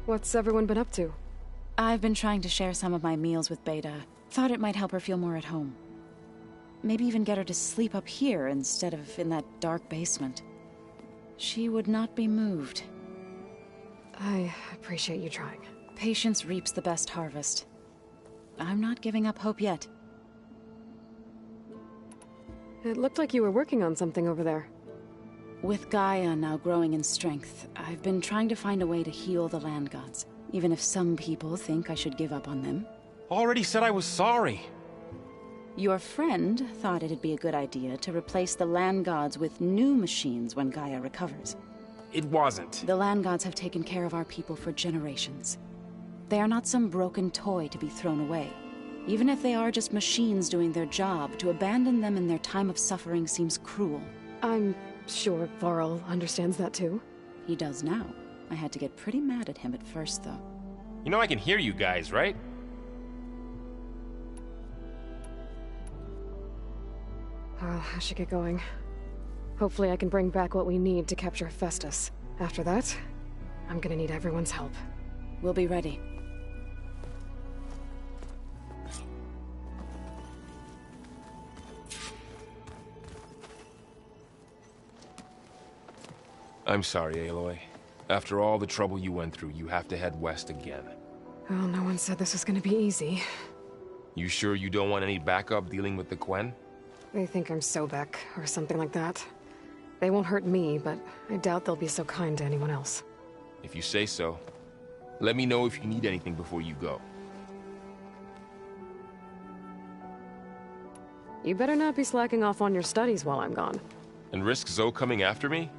What's everyone been up to? I've been trying to share some of my meals with Beta. Thought it might help her feel more at home. Maybe even get her to sleep up here instead of in that dark basement. She would not be moved. I appreciate you trying. Patience reaps the best harvest. I'm not giving up hope yet. It looked like you were working on something over there. With Gaia now growing in strength, I've been trying to find a way to heal the land gods, even if some people think I should give up on them. Already said I was sorry. Your friend thought it'd be a good idea to replace the land gods with new machines when Gaia recovers. It wasn't. The land gods have taken care of our people for generations. They are not some broken toy to be thrown away. Even if they are just machines doing their job, to abandon them in their time of suffering seems cruel. I'm sure Varl understands that too. He does now. I had to get pretty mad at him at first, though. You know I can hear you guys, right? I should get going. Hopefully I can bring back what we need to capture Festus. After that, I'm gonna need everyone's help. We'll be ready. I'm sorry, Aloy. After all the trouble you went through, you have to head west again. Well, no one said this was gonna be easy. You sure you don't want any backup dealing with the Quen? They think I'm Sobek, or something like that. They won't hurt me, but I doubt they'll be so kind to anyone else. If you say so. Let me know if you need anything before you go. You better not be slacking off on your studies while I'm gone. And risk Zoe coming after me?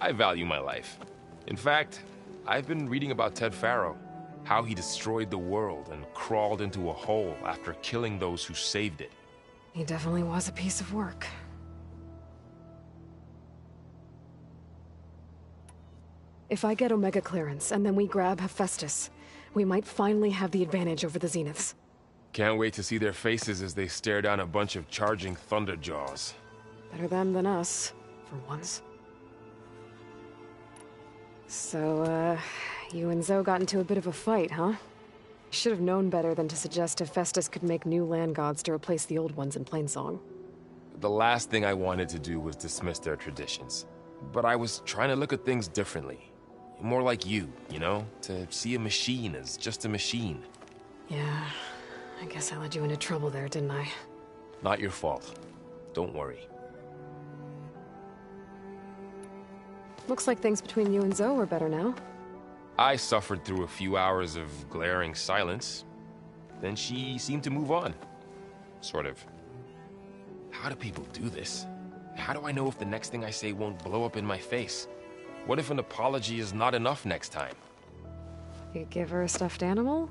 I value my life. In fact, I've been reading about Ted Faro. How he destroyed the world and crawled into a hole after killing those who saved it. He definitely was a piece of work. If I get Omega clearance, and then we grab Hephaestus, we might finally have the advantage over the Zeniths. Can't wait to see their faces as they stare down a bunch of charging Thunderjaws. Better them than us, for once. So, you and Zoe got into a bit of a fight, huh? Should have known better than to suggest Hephaestus could make new land gods to replace the old ones in Plainsong. The last thing I wanted to do was dismiss their traditions. But I was trying to look at things differently. More like you know? To see a machine as just a machine. Yeah, I guess I led you into trouble there, didn't I? Not your fault. Don't worry. Looks like things between you and Zoe are better now. I suffered through a few hours of glaring silence. Then she seemed to move on. Sort of. How do people do this? How do I know if the next thing I say won't blow up in my face? What if an apology is not enough next time? You give her a stuffed animal?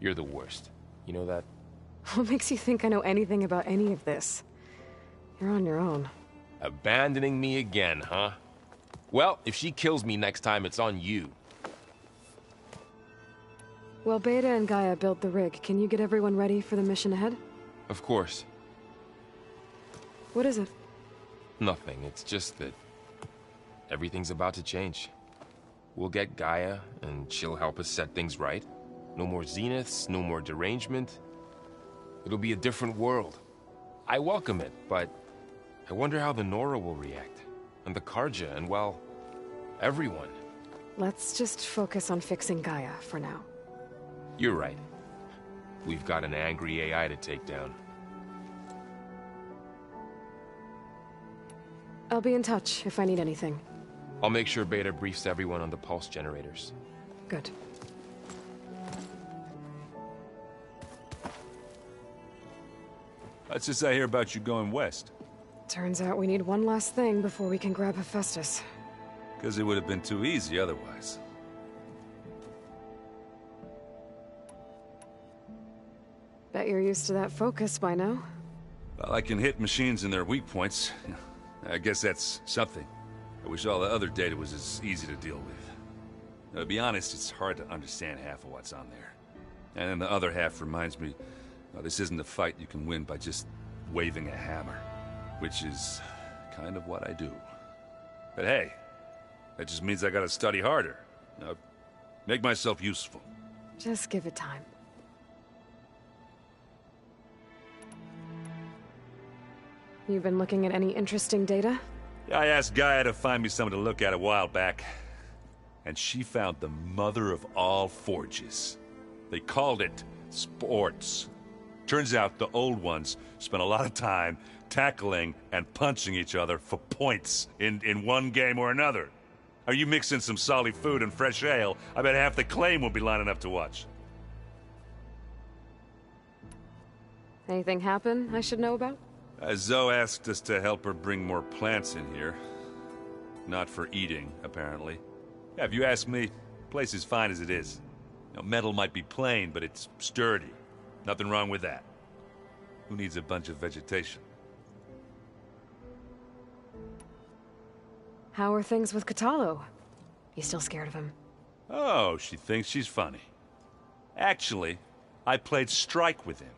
You're the worst. You know that? What makes you think I know anything about any of this? You're on your own. Abandoning me again, huh? Well, if she kills me next time, it's on you. Well, Beta and Gaia built the rig. Can you get everyone ready for the mission ahead? Of course. What is it? Nothing. It's just that everything's about to change. We'll get Gaia, and she'll help us set things right. No more Zeniths, no more derangement. It'll be a different world. I welcome it, but I wonder how the Nora will react. And the Carja, and well, everyone. Let's just focus on fixing Gaia for now. You're right. We've got an angry AI to take down. I'll be in touch if I need anything. I'll make sure Beta briefs everyone on the pulse generators. Good. What's this I hear about you going west? Turns out we need one last thing before we can grab Hephaestus. Because it would have been too easy otherwise. Bet you're used to that focus by now. Well, I can hit machines in their weak points. I guess that's something. I wish all the other data was as easy to deal with. To be honest, it's hard to understand half of what's on there. And then the other half reminds me, well, this isn't a fight you can win by just waving a hammer. Which is kind of what I do. But hey, that just means I gotta study harder. Make myself useful. Just give it time. You been looking at any interesting data? I asked Gaia to find me something to look at a while back, and she found the mother of all forges. They called it sports. Turns out the old ones spent a lot of time tackling and punching each other for points in one game or another. Are you mixing some solid food and fresh ale? I bet half the claim will be lining up to watch. Anything happen I should know about? Zoe asked us to help her bring more plants in here. Not for eating, apparently. Yeah, if you ask me, the place is fine as it is. Metal might be plain, but it's sturdy. Nothing wrong with that. Who needs a bunch of vegetation? How are things with Kotallo? You still scared of him? Oh, she thinks she's funny. Actually, I played strike with him.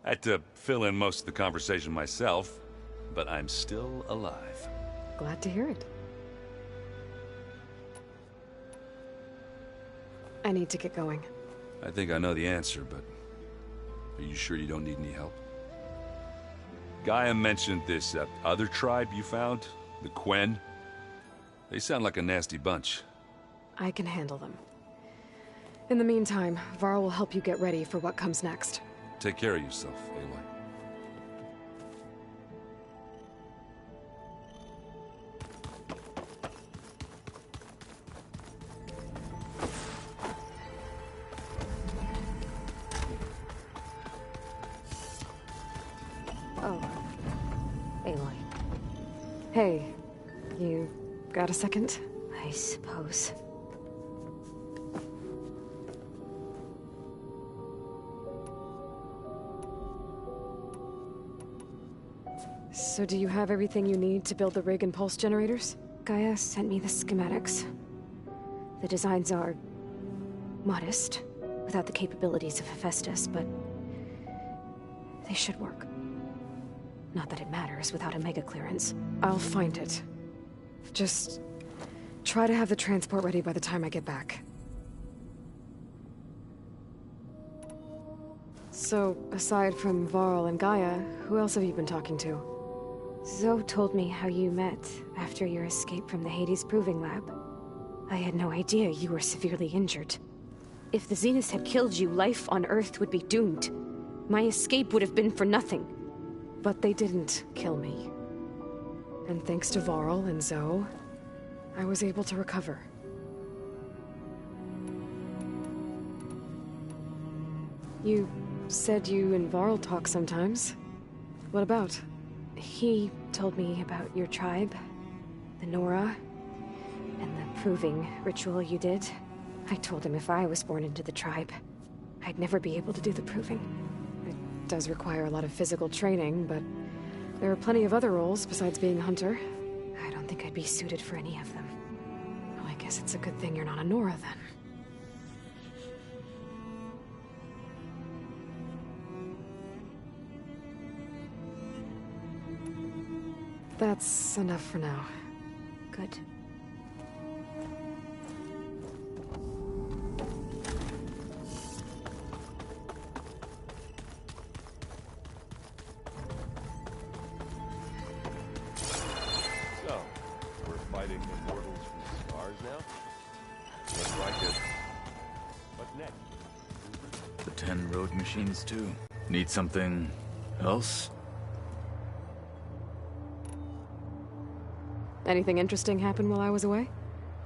I had to fill in most of the conversation myself, but I'm still alive. Glad to hear it. I need to get going. I think I know the answer, but are you sure you don't need any help? Gaia mentioned this other tribe you found, the Quen. They sound like a nasty bunch. I can handle them. In the meantime, Varl will help you get ready for what comes next. Take care of yourself, Aloy. Oh. Aloy. Hey, you got a second? I suppose. So do you have everything you need to build the rig and pulse generators? Gaia sent me the schematics. The designs are modest, without the capabilities of Hephaestus, but they should work. Not that it matters without a mega clearance. I'll find it. Just try to have the transport ready by the time I get back. So, aside from Varl and Gaia, who else have you been talking to? Zoe told me how you met after your escape from the Hades Proving Lab. I had no idea you were severely injured. If the Zeniths had killed you, life on Earth would be doomed. My escape would have been for nothing. But they didn't kill me. And thanks to Varl and Zoe, I was able to recover. You said you and Varl talk sometimes. What about? He told me about your tribe, the Nora, and the proving ritual you did. I told him if I was born into the tribe, I'd never be able to do the proving. It does require a lot of physical training, but there are plenty of other roles besides being a hunter. I don't think I'd be suited for any of them. Well, I guess it's a good thing you're not a Nora, then. That's enough for now. Good. So, we're fighting immortals from stars now? Looks like it. What next? The 10 road machines too. Need something else? Anything interesting happen while I was away?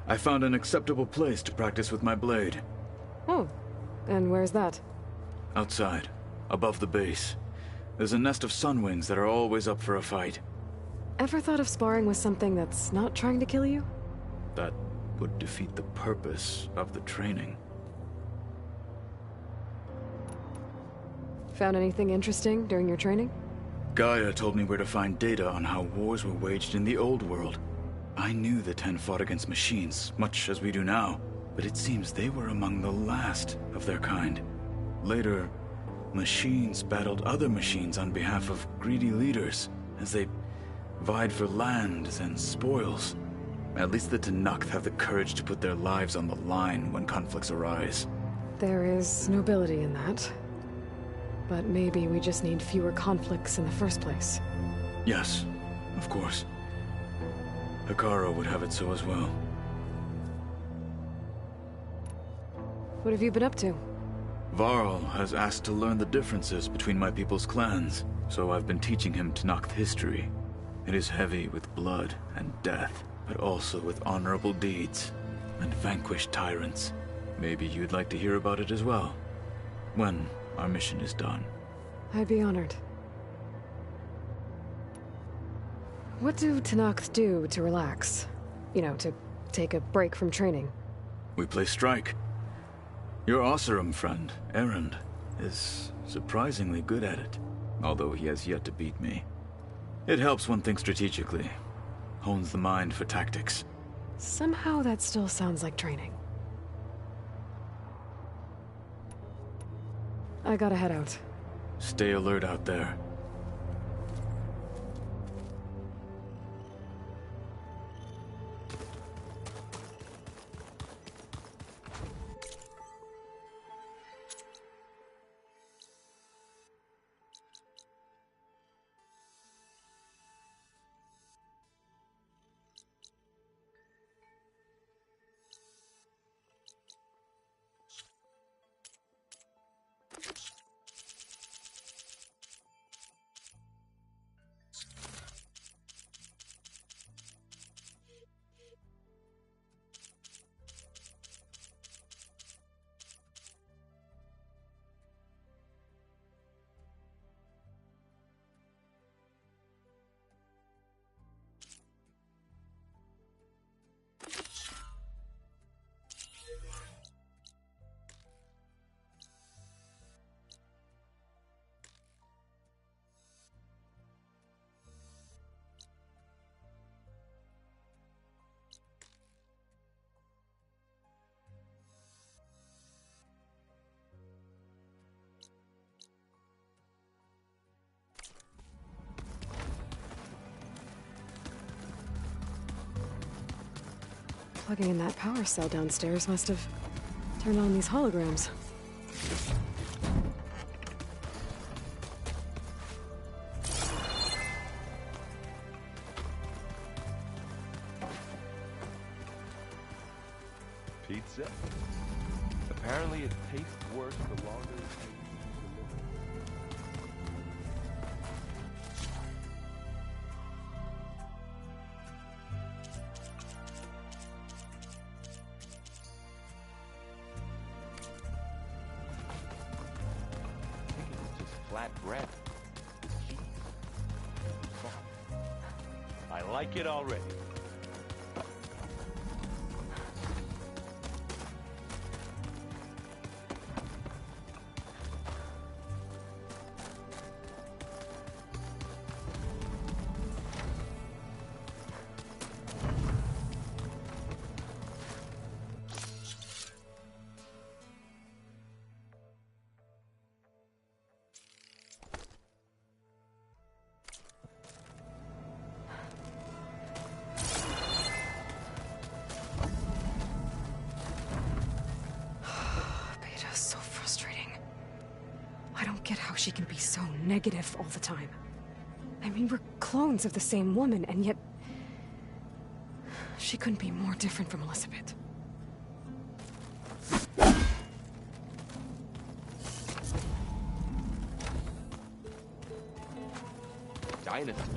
I found an acceptable place to practice with my blade. Oh, and where's that? Outside, above the base. There's a nest of sunwings that are always up for a fight. Ever thought of sparring with something that's not trying to kill you? That would defeat the purpose of the training. Found anything interesting during your training? Gaia told me where to find data on how wars were waged in the old world. I knew the 10 fought against machines, much as we do now, but it seems they were among the last of their kind. Later, machines battled other machines on behalf of greedy leaders, as they vied for lands and spoils. At least the Tenakth have the courage to put their lives on the line when conflicts arise. There is nobility in that. But maybe we just need fewer conflicts in the first place. Yes, of course. Hekarro would have it so as well. What have you been up to? Varl has asked to learn the differences between my people's clans, so I've been teaching him Tenakth history. It is heavy with blood and death, but also with honorable deeds and vanquished tyrants. Maybe you'd like to hear about it as well, when our mission is done. I'd be honored. What do Tenakth do to relax? You know, to take a break from training? We play strike. Your Oseram friend, Erend, is surprisingly good at it, although he has yet to beat me. It helps one think strategically, hones the mind for tactics. Somehow that still sounds like training. I gotta head out. Stay alert out there. Plugging in that power cell downstairs must have turned on these holograms. Pizza? Apparently it tastes worse the longer it takes to deliver. I think it was just flat bread with cheese and salt. I like it already. Beta's so frustrating. I don't get how she can be so negative all the time. I mean, we're clones of the same woman, and yet... she couldn't be more different from Elizabeth. Dinosaurs.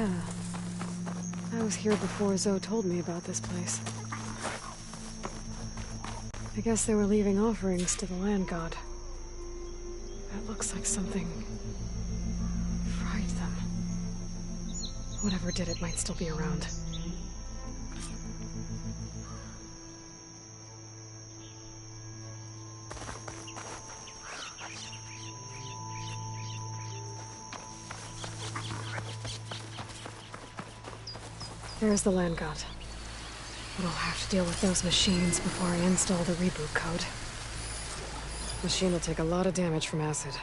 Yeah. I was here before Zoe told me about this place. I guess they were leaving offerings to the land god. That looks like something fried them. Whatever did it might still be around. There's the land god. But I'll have to deal with those machines before I install the reboot code. Machine will take a lot of damage from acid.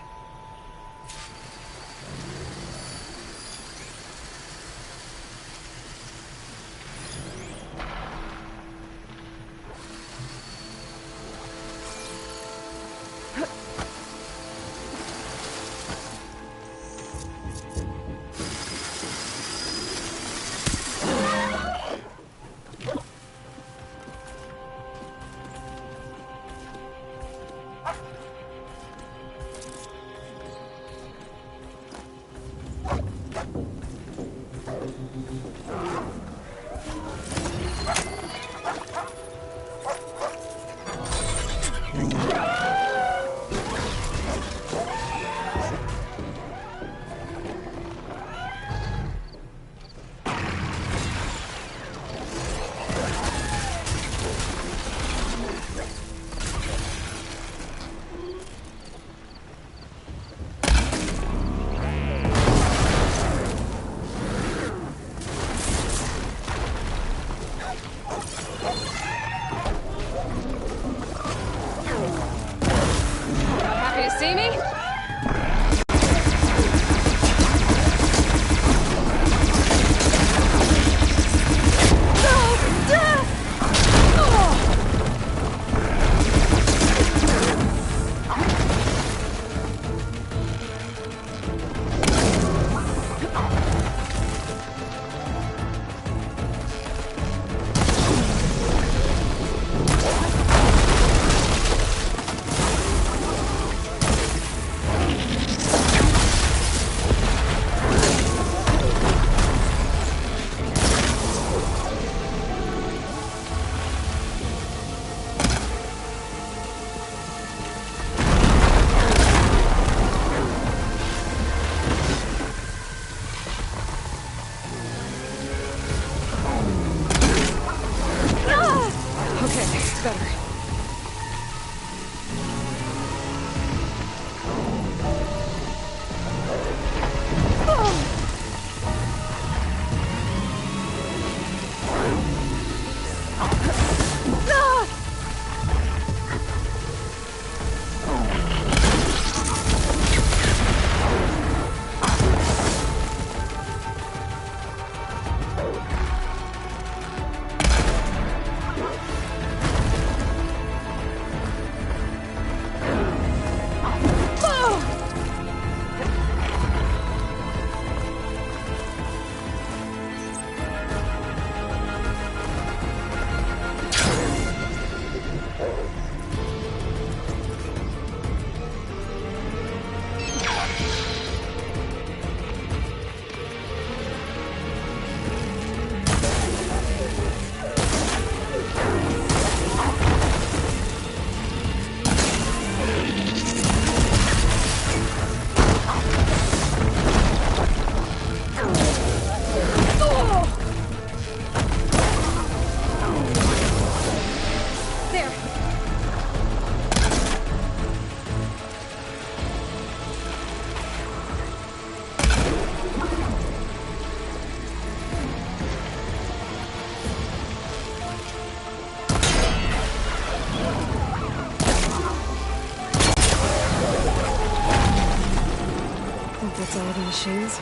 That's all the machines.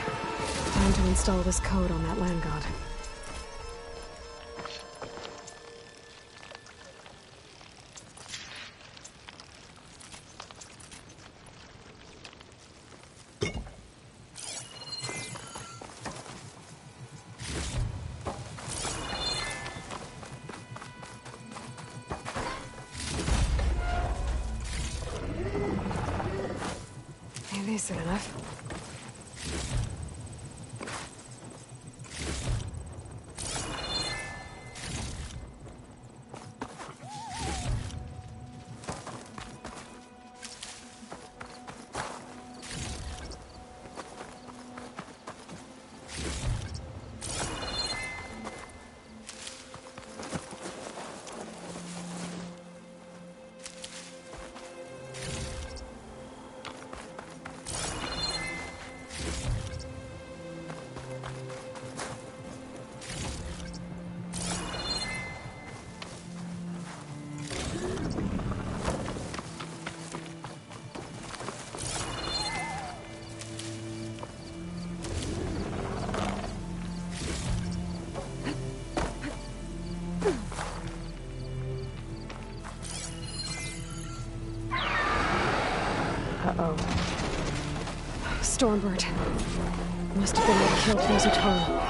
Time to install this code on that land god. Decent enough. Stormbird. Must have been what killed Nosutaro.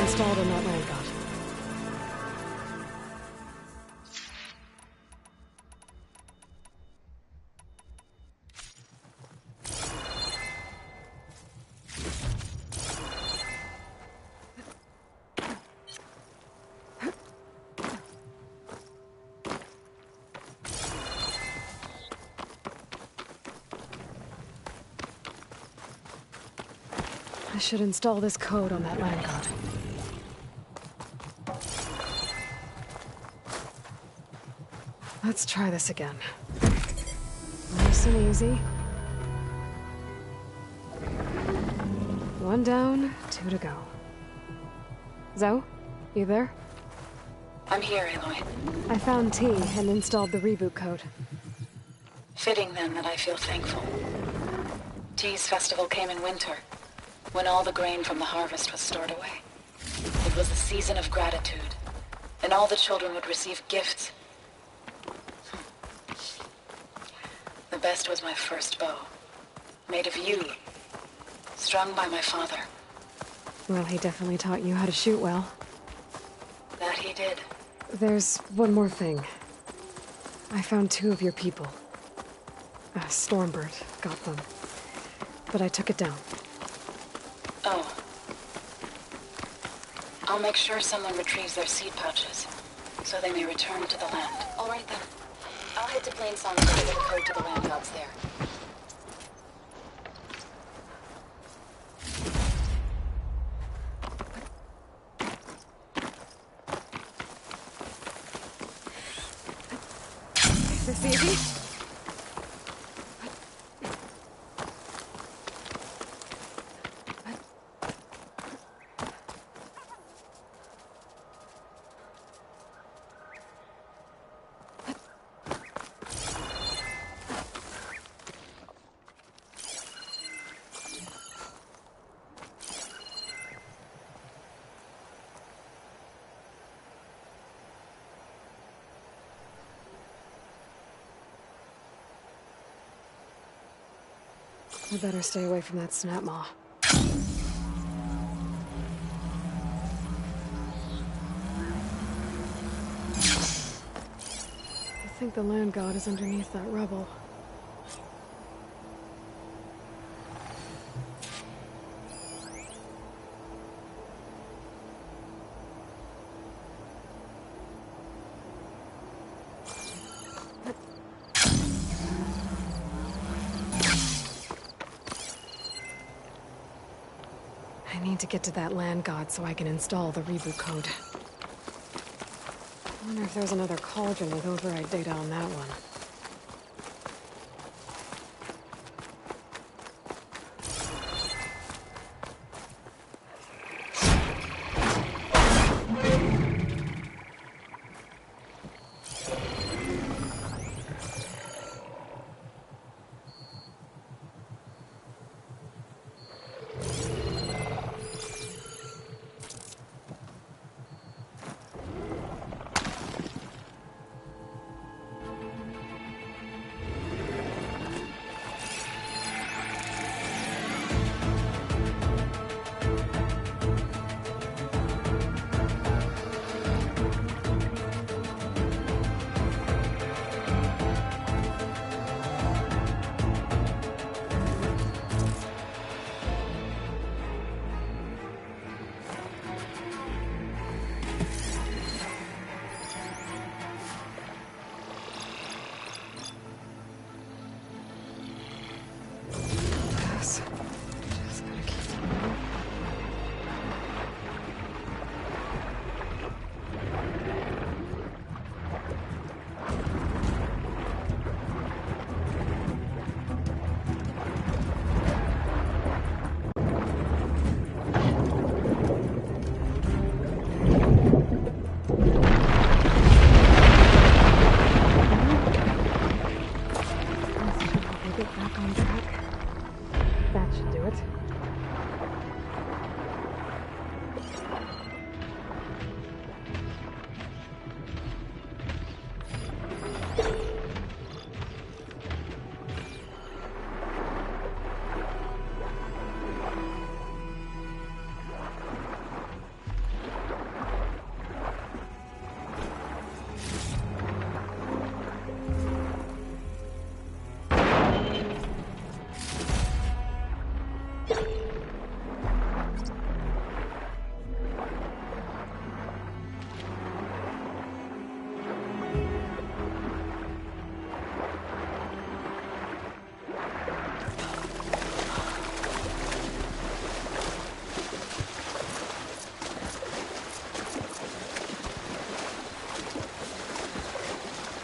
Installed on that land god. I should install this code on that land god. Let's try this again. Nice and easy. One down, 2 to go. Zoe, you there? I'm here, Aloy. I found T and installed the reboot code. Fitting then that I feel thankful. T's festival came in winter, when all the grain from the harvest was stored away. It was a season of gratitude, and all the children would receive gifts. The best was my first bow, made of yew, strung by my father. Well, he definitely taught you how to shoot well. That he did. There's one more thing. I found 2 of your people. Stormbird got them. But I took it down. Oh. I'll make sure someone retrieves their seed pouches, so they may return to the land. All right then. I'll head to Plainsong and deliver the code to the land gods there. Is this easy? We better stay away from that snap maw. I think the land god is underneath that rubble. I need to get to that land god so I can install the reboot code. I wonder if there's another cauldron with override data on that one.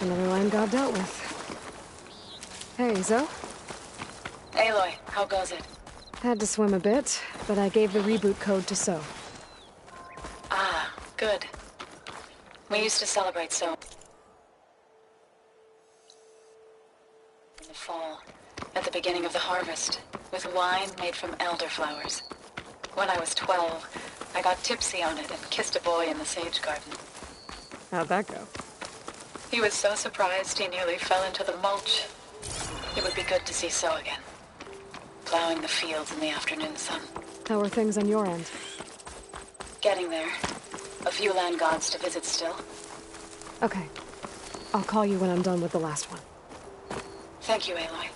Another land god dealt with. Hey, Zoe. Aloy, how goes it? Had to swim a bit, but I gave the reboot code to So. Ah, good. We used to celebrate So in the fall, at the beginning of the harvest, with wine made from elderflowers. When I was 12, I got tipsy on it and kissed a boy in the sage garden. How'd that go? He was so surprised he nearly fell into the mulch. It would be good to see So again. Plowing the fields in the afternoon sun. How are things on your end? Getting there. A few land gods to visit still. Okay. I'll call you when I'm done with the last one. Thank you, Aloy.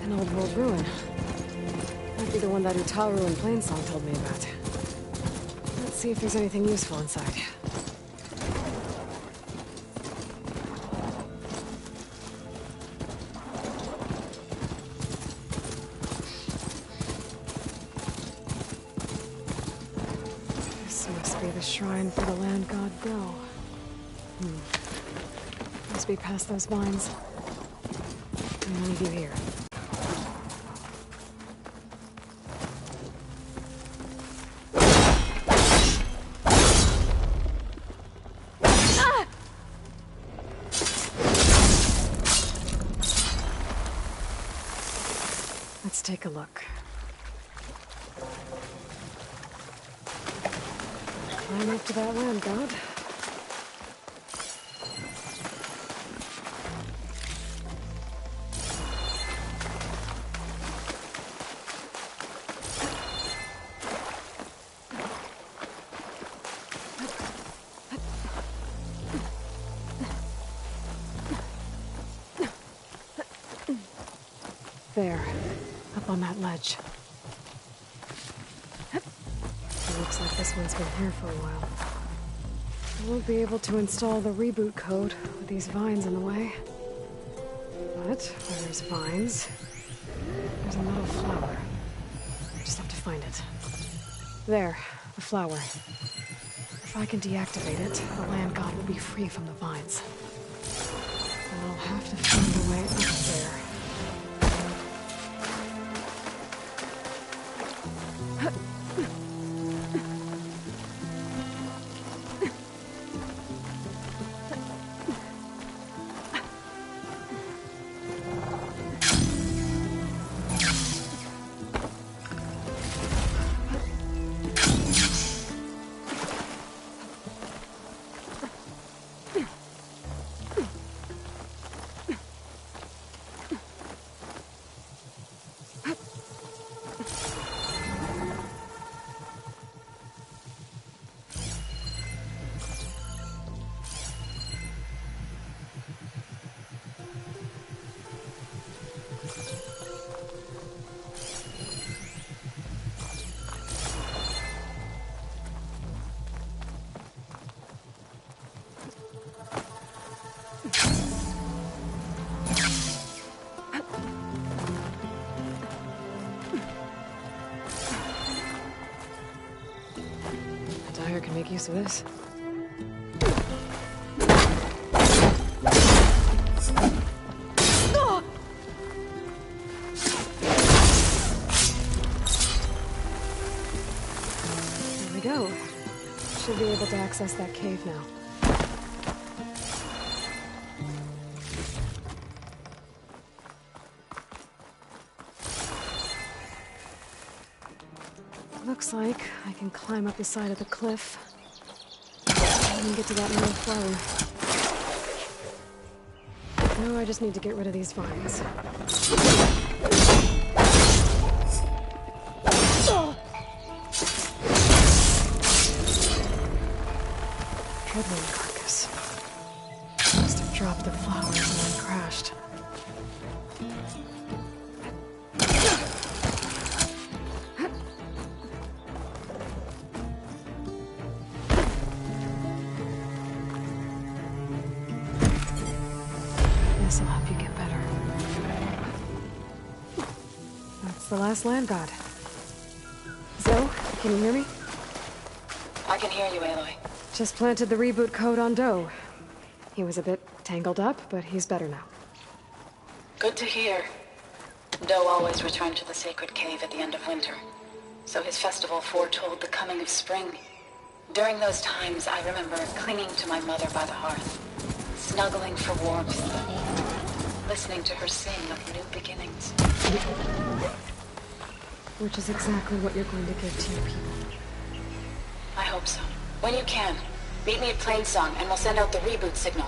An old world ruin. Might be the one that Utaru and Plainsong told me about. Let's see if there's anything useful inside. This must be the shrine for the land god Go. Must be past those vines. I'm gonna leave you here. Let's take a look. Climb up to that land god. There, up on that ledge. It looks like this one's been here for a while. I won't be able to install the reboot code with these vines in the way. But where there's vines, there's a metal flower. I just have to find it. There, the flower. If I can deactivate it, the land god will be free from the vines. And I'll have to find a way up there. make use of this. There we go. Should be able to access that cave now. Looks like I can climb up the side of the cliff and get to that middle flower. Now I just need to get rid of these vines. Treadwing carcass. Must have dropped the flowers and then crashed. This'll help you get better. That's the last land god. Zoe, can you hear me? I can hear you, Aloy. Just planted the reboot code on Doe. He was a bit tangled up, but he's better now. Good to hear. Doe always returned to the sacred cave at the end of winter, so his festival foretold the coming of spring. During those times, I remember clinging to my mother by the hearth, snuggling for warmth, listening to her sing of new beginnings. Which is exactly what you're going to give to your people. I hope so. When you can, meet me at Plainsong and we'll send out the reboot signal.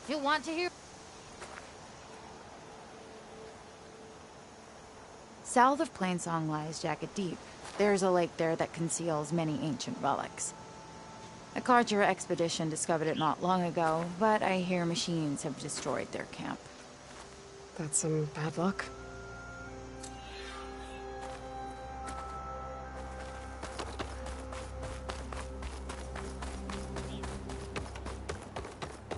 You want to hear? South of Plainsong lies Jacket Deep. There's a lake there that conceals many ancient relics. A Carter expedition discovered it not long ago, but I hear machines have destroyed their camp. That's some bad luck.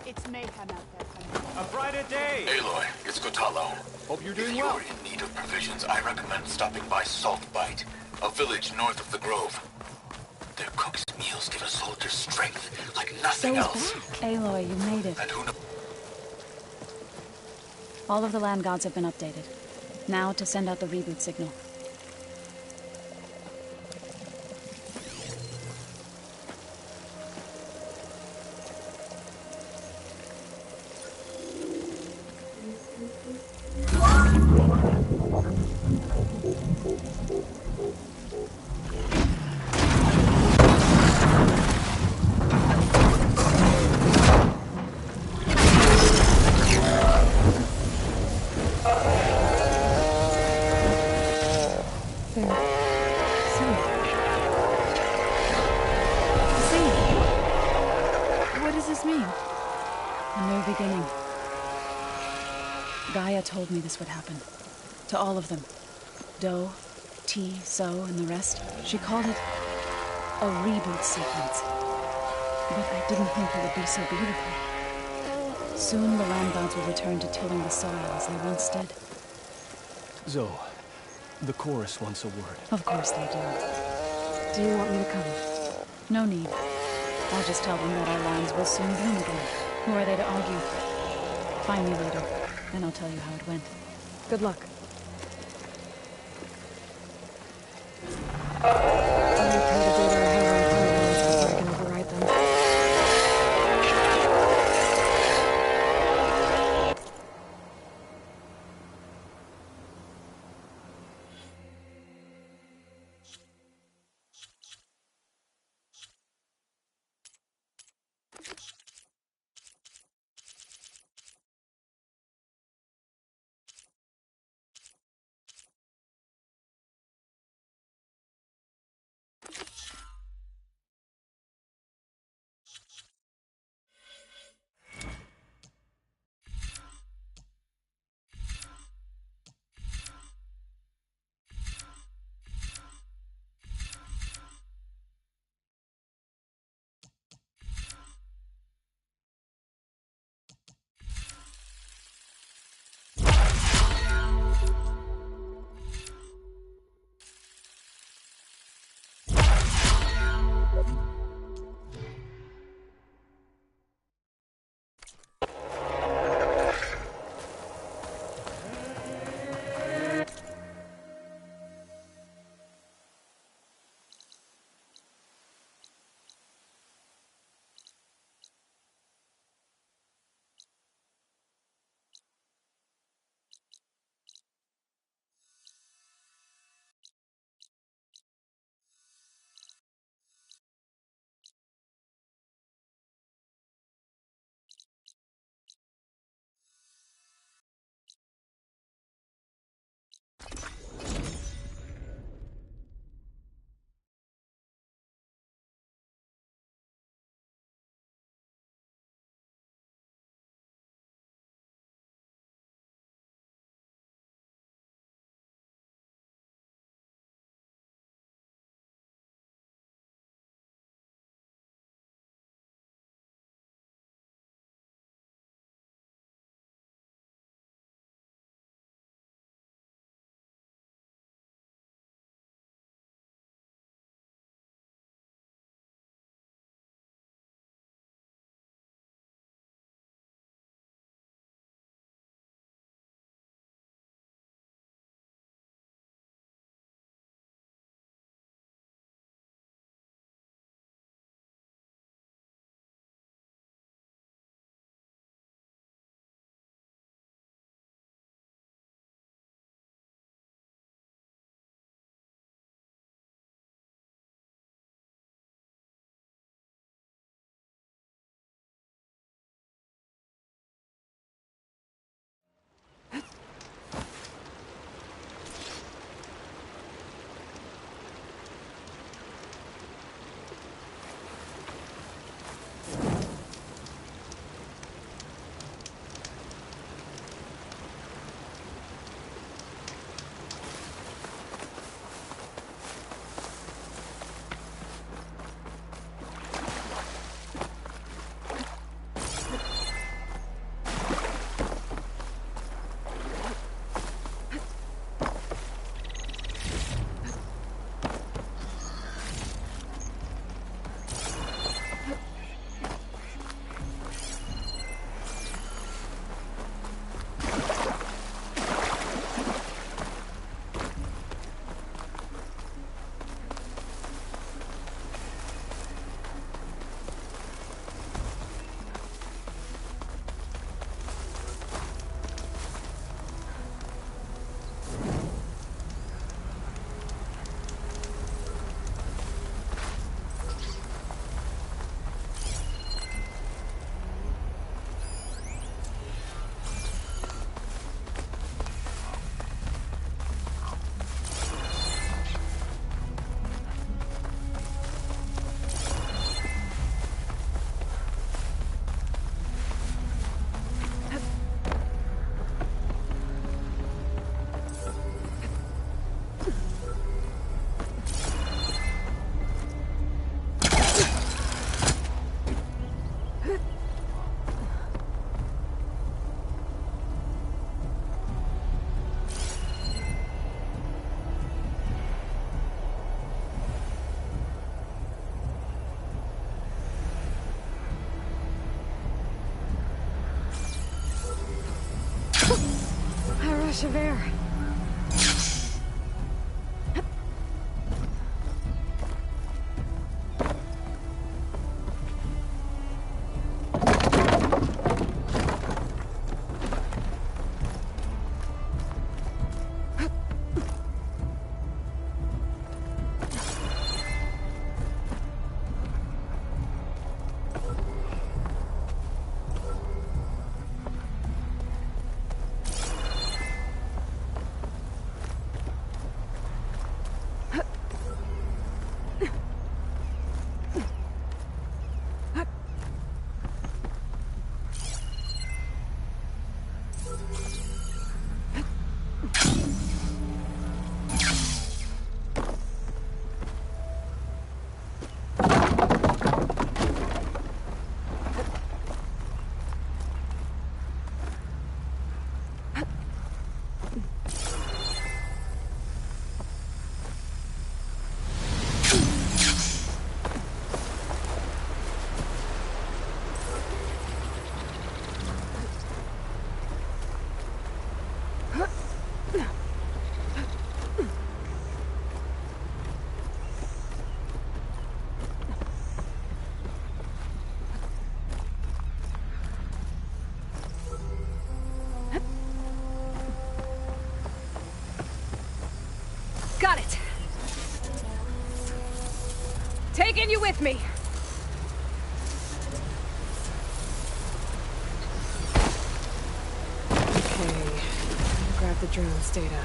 It's mayhem out there. A brighter day! Aloy, it's Kotallo. Hope you're doing If well. you're in need of provisions, I recommend stopping by Saltbite, a village north of the Grove. Their cook's meals give a soldier strength like nothing else. Aloy, you made it. And who knows? All of the land gods have been updated. Now to send out the reboot signal. Gaia told me this would happen. To all of them. Doe, T, So, and the rest. She called it a reboot sequence. But I didn't think it would be so beautiful. Soon the land gods will return to tilling the soil as they once did. Zoe, the chorus wants a word. Of course they do. Do you want me to come? No need. I'll just tell them that our lands will soon bloom again. Who are they to argue? Find me later, and I'll tell you how it went. Good luck. rush of air. with me! Okay, grab the drone's data.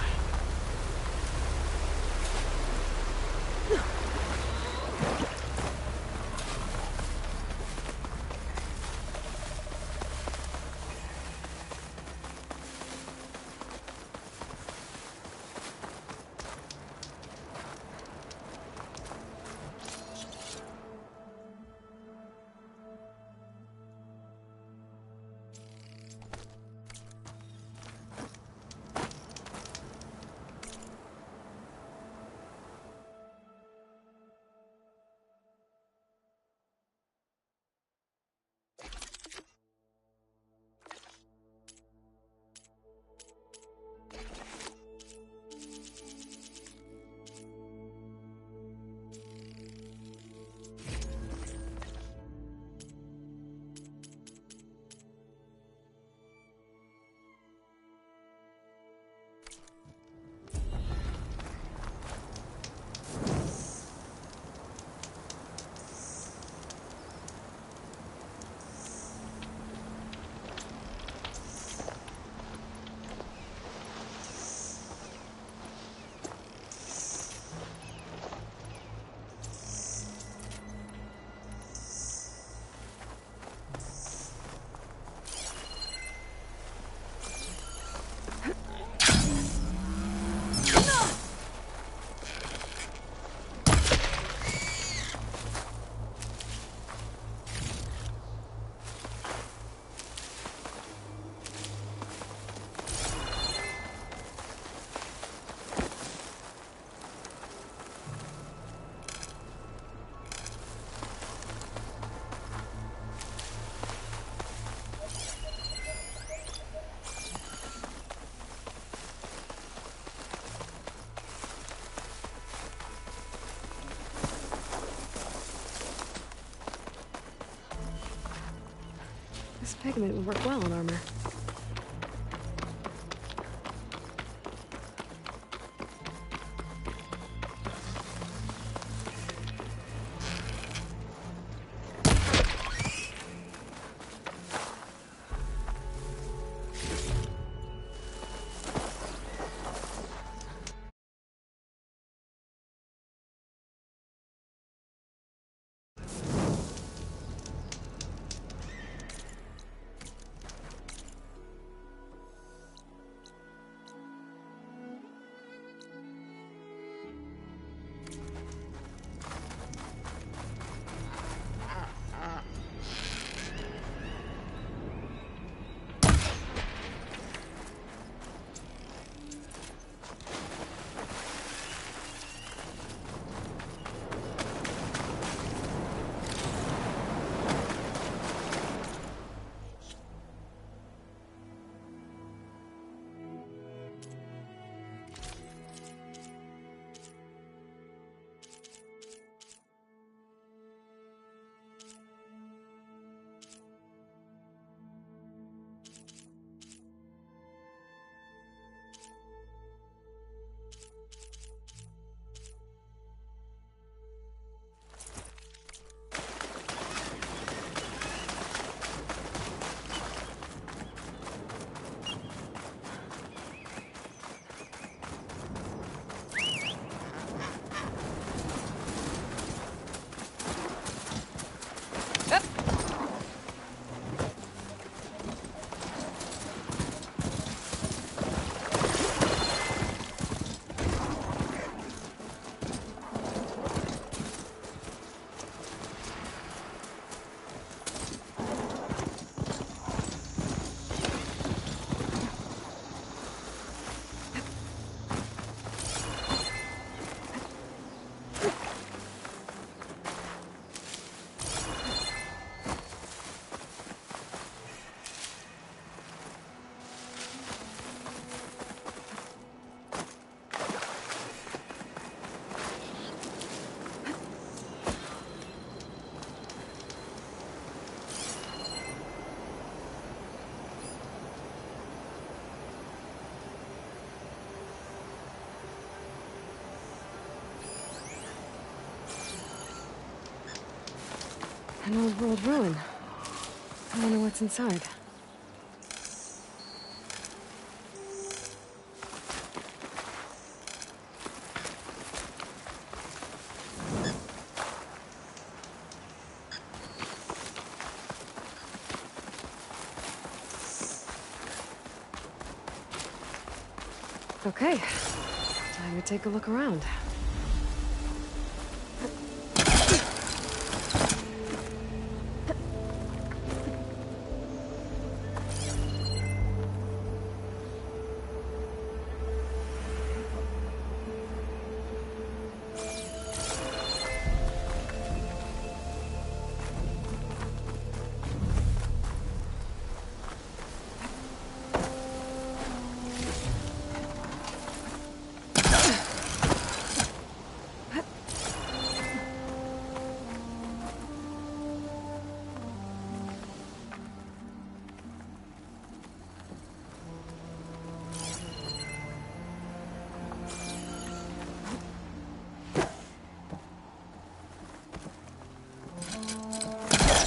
This pigment would work well on armor. An old world ruin. I wonder what's inside. Okay, time to take a look around.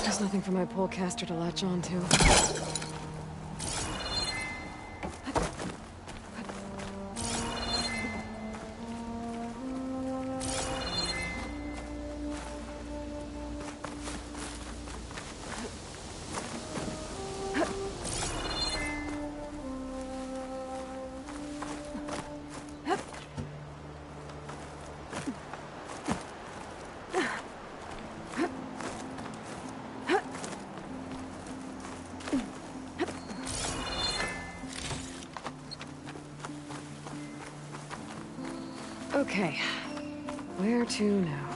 There's nothing for my polecaster to latch onto. Okay, where to now?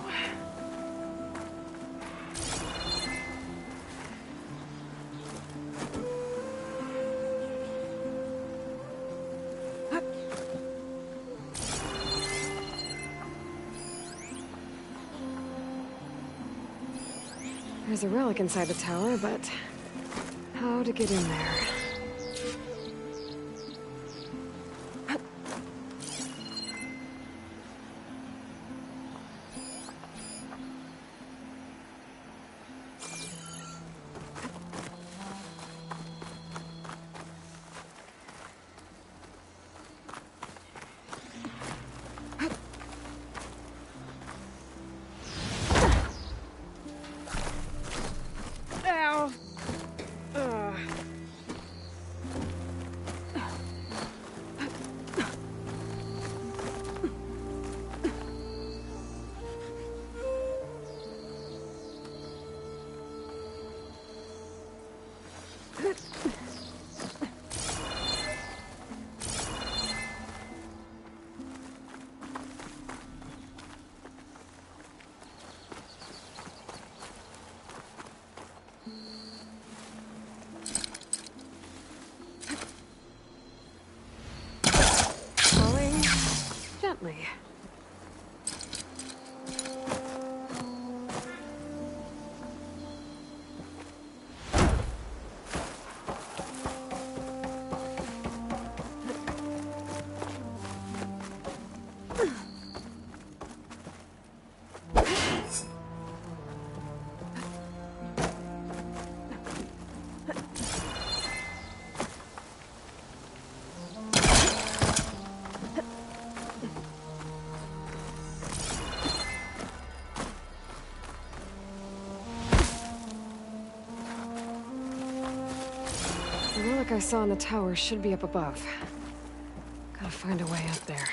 There's a relic inside the tower, but how to get in there? Gently. The relic I saw in the tower should be up above. Gotta find a way up there.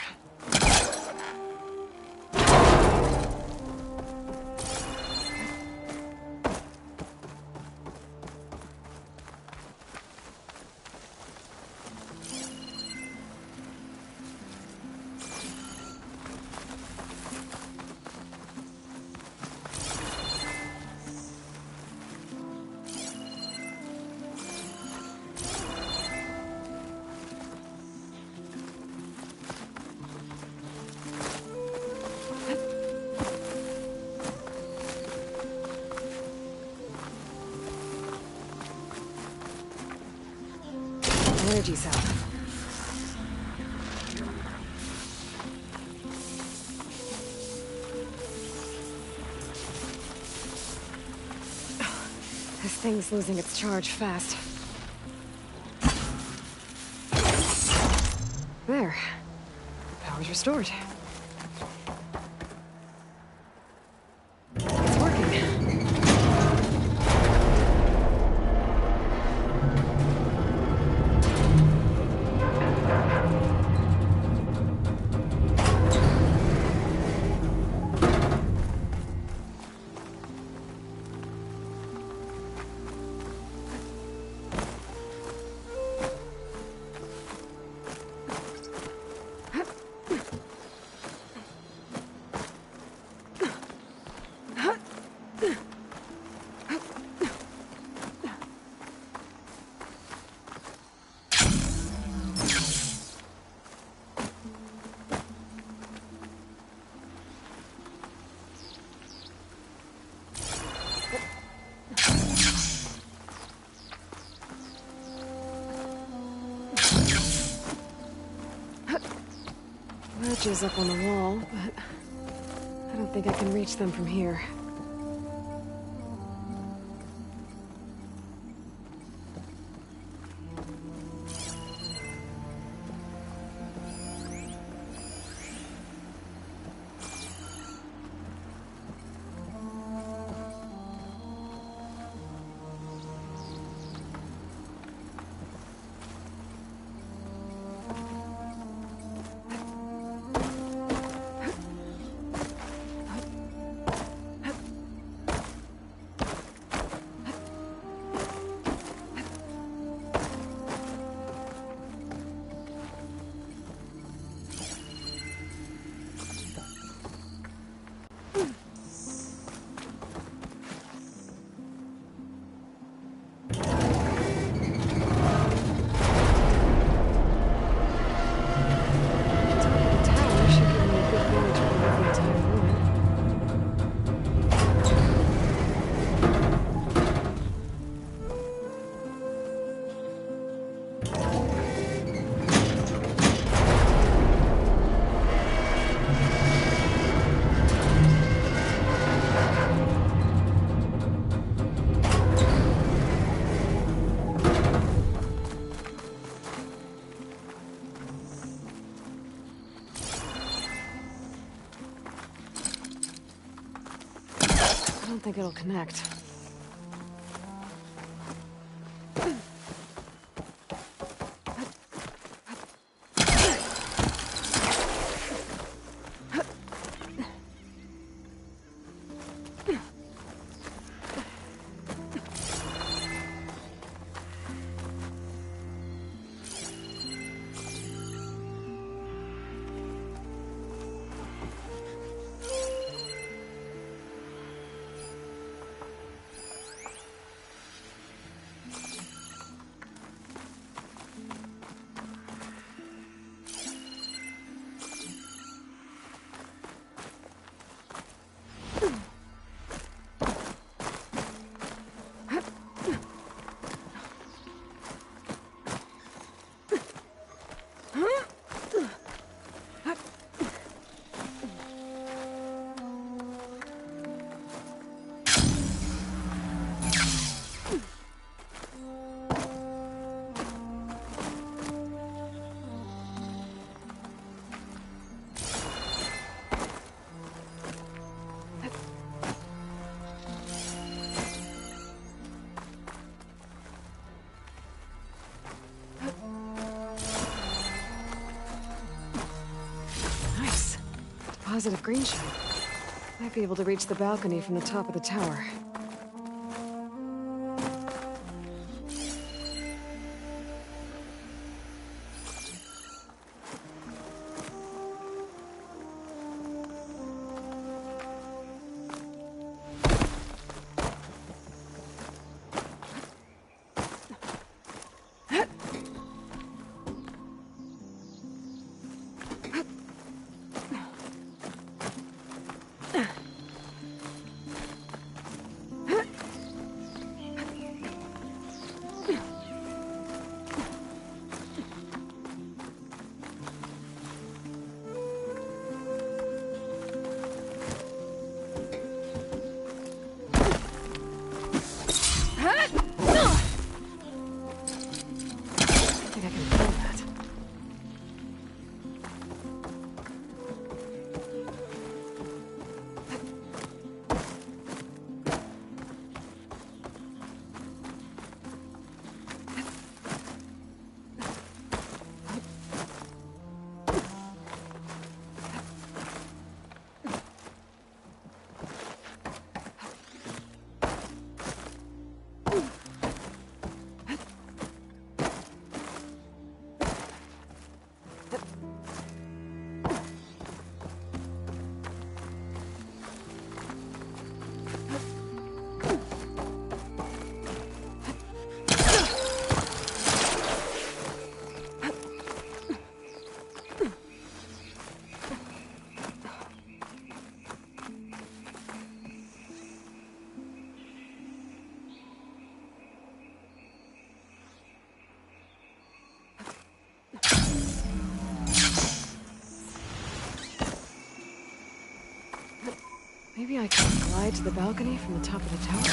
Energy cell. This thing's losing its charge fast. There. Power's restored. It's working. Ledges up on the wall, but I don't think I can reach them from here. I don't think it'll connect. Positive green shine. Might be able to reach the balcony from the top of the tower. think I can feel that. Maybe I can glide to the balcony from the top of the tower?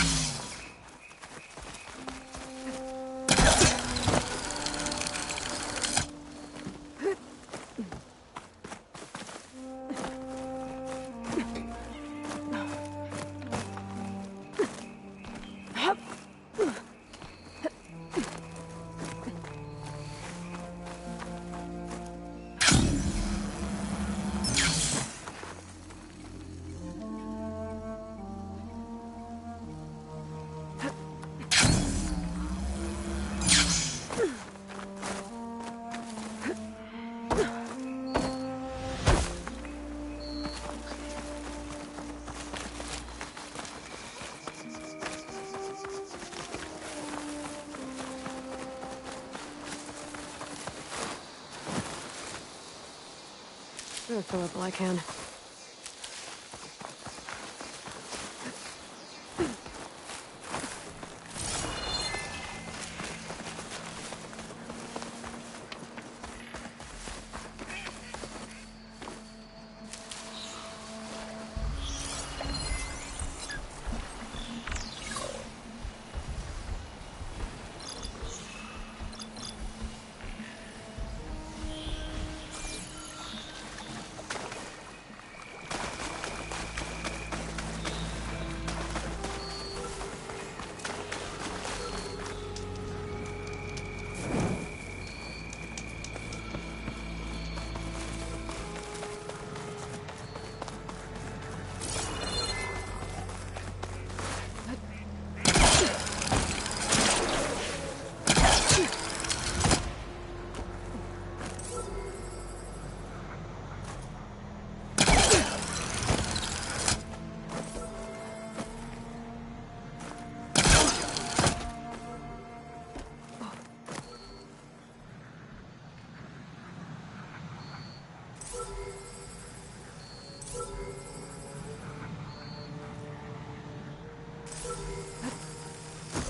Better fill up while I can.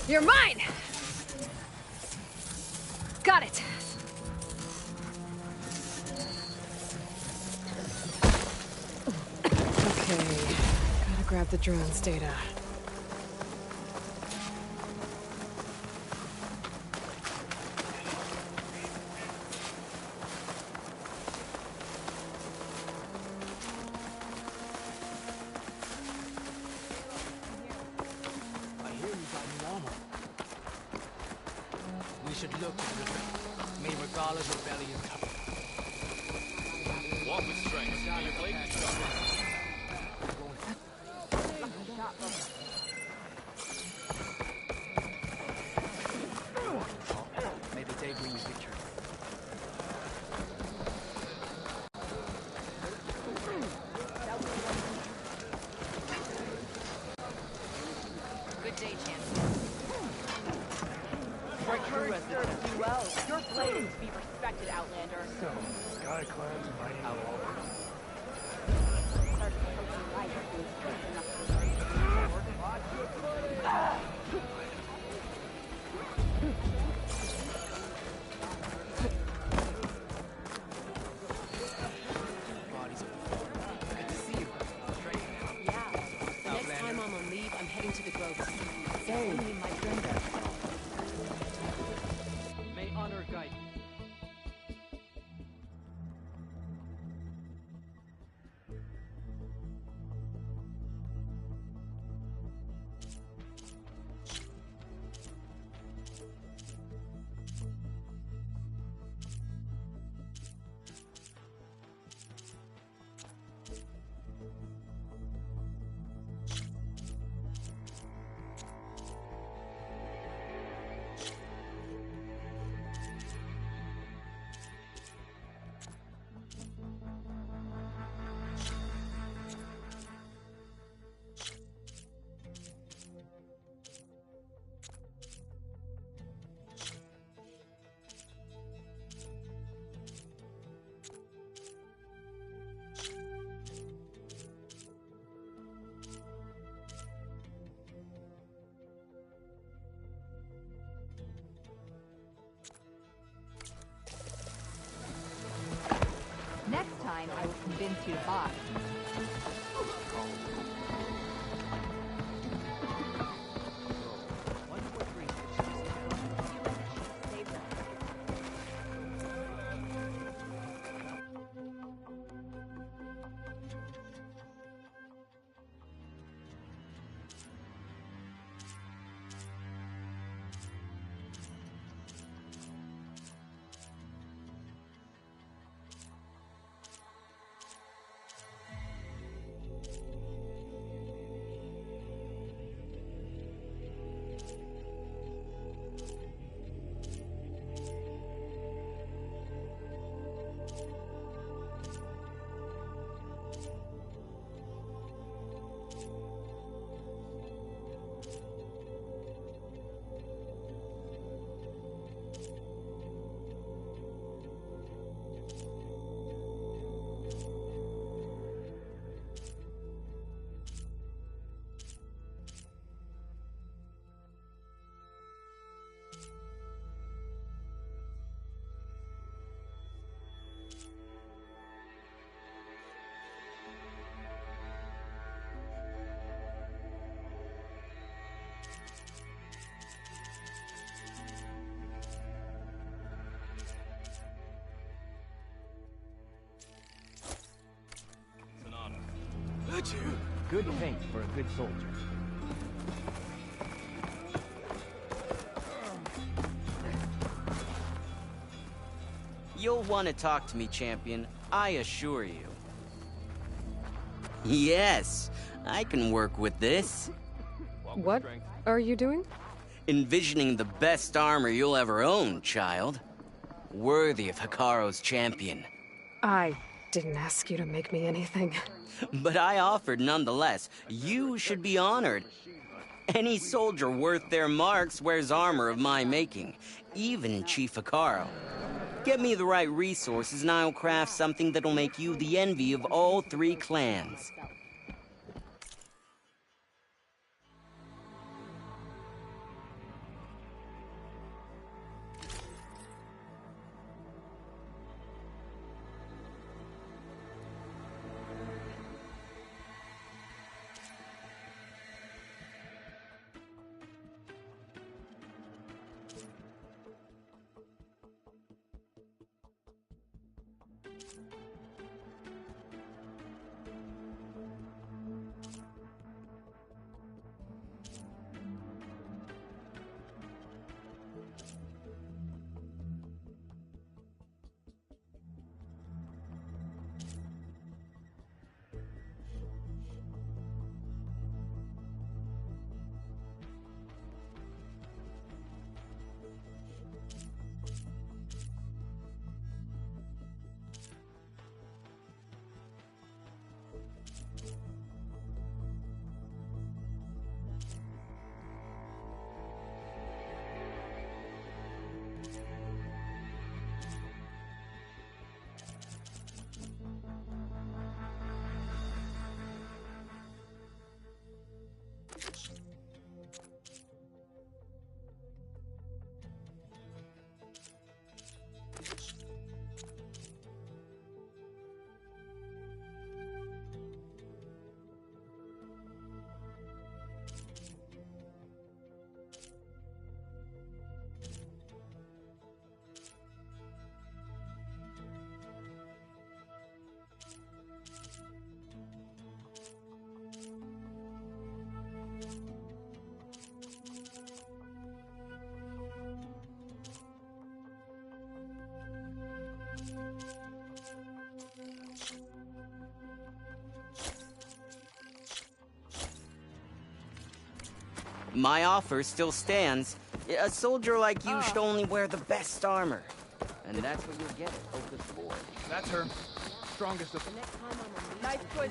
You're mine! Got it! Okay, gotta grab the drone's data. We should look at the may Regala's rebellion come. Walk with strength. May your blade be sharp. Maybe they bring you victory. Good day, champion. Well, your blade is to be respected, Outlander. So, Skyclad's mighty outlaw. Start approaching light as being strength enough Bodies of the fallen. Good to see you. Yeah. The next time I'm on leave, I'm heading to the Grove to see you. Only my friend. mine, I will convince you to buy. Good fate for a good soldier. You'll want to talk to me, champion. I assure you. Yes, I can work with this. What are you doing? Envisioning the best armor you'll ever own, child. Worthy of Hikaro's champion. I didn't ask you to make me anything. But I offered nonetheless. You should be honored. Any soldier worth their marks wears armor of my making, even Chief Hikaro. Get me the right resources and I'll craft something that'll make you the envy of all 3 clans. My offer still stands. A soldier like you should only wear the best armor. And that's what you'll get at Oka's Ford. That's her. Strongest of... Nice push.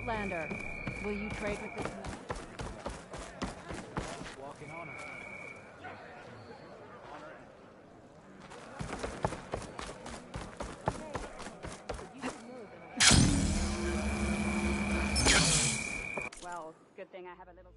Outlander. Will you trade with this man? Walking on her. Well, good thing I have a little...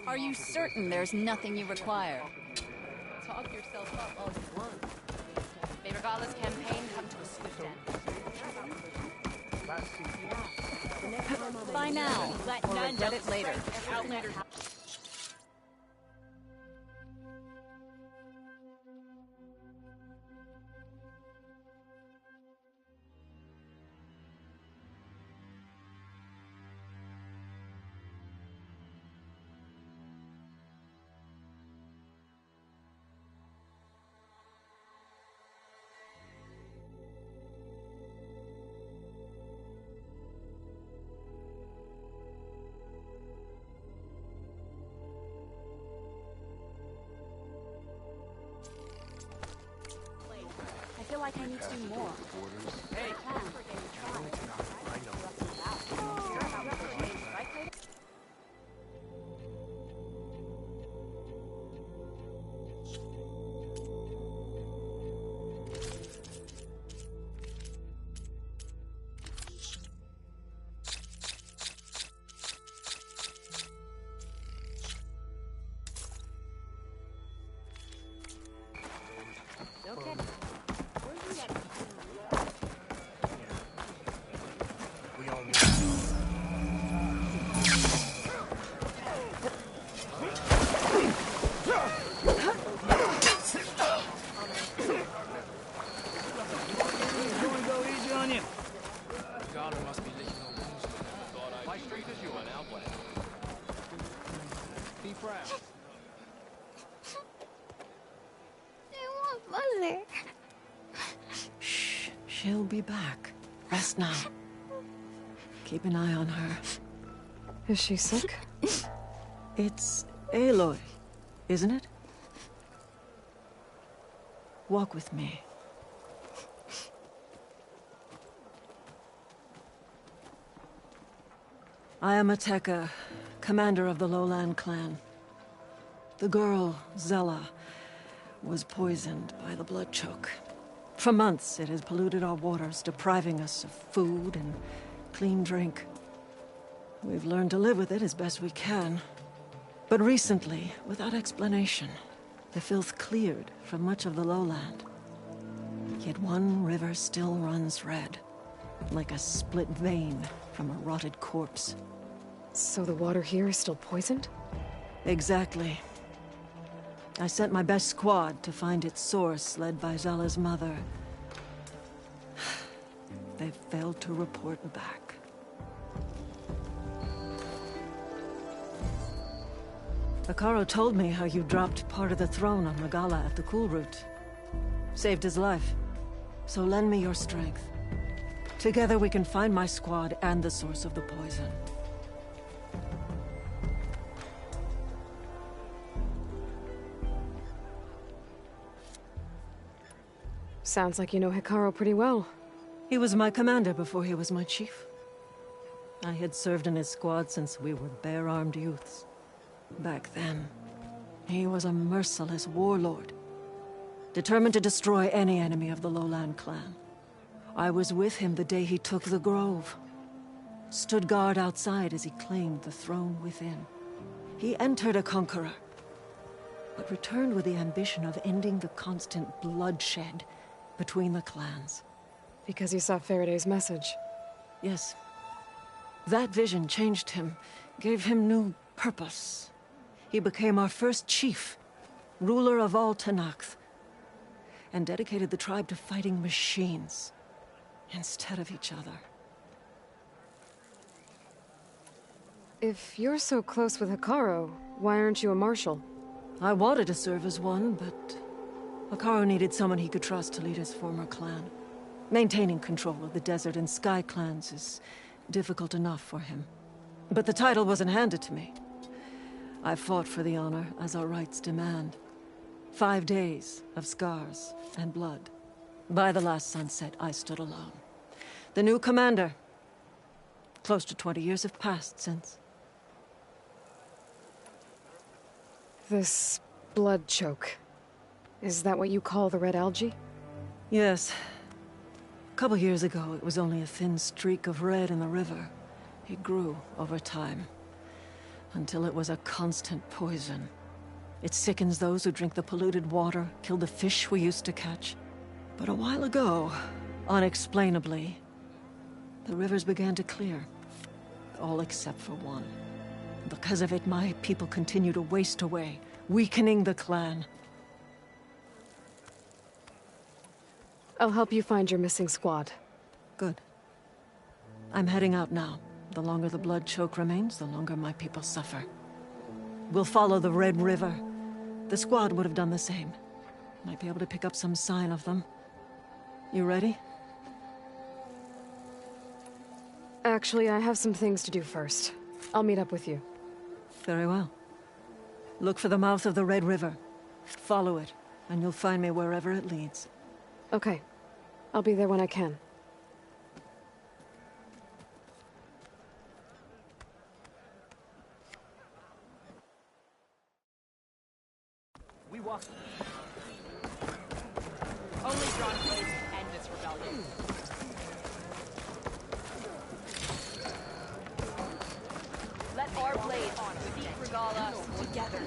Are you certain there's nothing you require? Talk yourself up all you want. May Regala's campaign come to a swift end. By now, or regret it later. Outlander. I feel like I need to do more. Hey, okay. Be proud. I want Mother. Shh. She'll be back. Rest now. Keep an eye on her. Is she sick? It's Aloy, isn't it? Walk with me. I am Ateka, commander of the Lowland clan. The girl, Zella, was poisoned by the blood choke. For months, it has polluted our waters, depriving us of food and clean drink. We've learned to live with it as best we can. But recently, without explanation, the filth cleared from much of the lowland. Yet one river still runs red, like a split vein from a rotted corpse. So the water here is still poisoned? Exactly. I sent my best squad to find its source, led by Zella's mother. they've failed to report back. Hekarro told me how you dropped part of the throne on Regalla at the Cool Route. Saved his life. So lend me your strength. Together we can find my squad and the source of the poison. Sounds like you know Hekarro pretty well. He was my commander before he was my chief. I had served in his squad since we were bare-armed youths. Back then, he was a merciless warlord, determined to destroy any enemy of the Lowland clan. I was with him the day he took the Grove. Stood guard outside as he claimed the throne within. He entered a conqueror, but returned with the ambition of ending the constant bloodshed between the clans. Because he saw Faraday's message. Yes. That vision changed him, gave him new purpose. He became our first chief, ruler of all Tenakth, and dedicated the tribe to fighting machines instead of each other. If you're so close with Hekarro, why aren't you a marshal? I wanted to serve as one, but Hekarro needed someone he could trust to lead his former clan. Maintaining control of the Desert and Sky clans is difficult enough for him. But the title wasn't handed to me. I fought for the honor as our rights demand. 5 days of scars and blood. By the last sunset, I stood alone. The new commander. Close to 20 years have passed since. This blood choke. Is that what you call the red algae? Yes. A couple years ago, it was only a thin streak of red in the river. It grew over time, until it was a constant poison. It sickens those who drink the polluted water, killed the fish we used to catch. But a while ago, unexplainably, the rivers began to clear. All except for one. Because of it, my people continue to waste away, weakening the clan. I'll help you find your missing squad. Good. I'm heading out now. The longer the blood choke remains, the longer my people suffer. We'll follow the Red River. The squad would have done the same. Might be able to pick up some sign of them. You ready? Actually, I have some things to do first. I'll meet up with you. Very well. Look for the mouth of the Red River. Follow it, and you'll find me wherever it leads. Okay. I'll be there when I can. We walk. Only drawn blades can end this rebellion. Let our blades defeat Regalla together.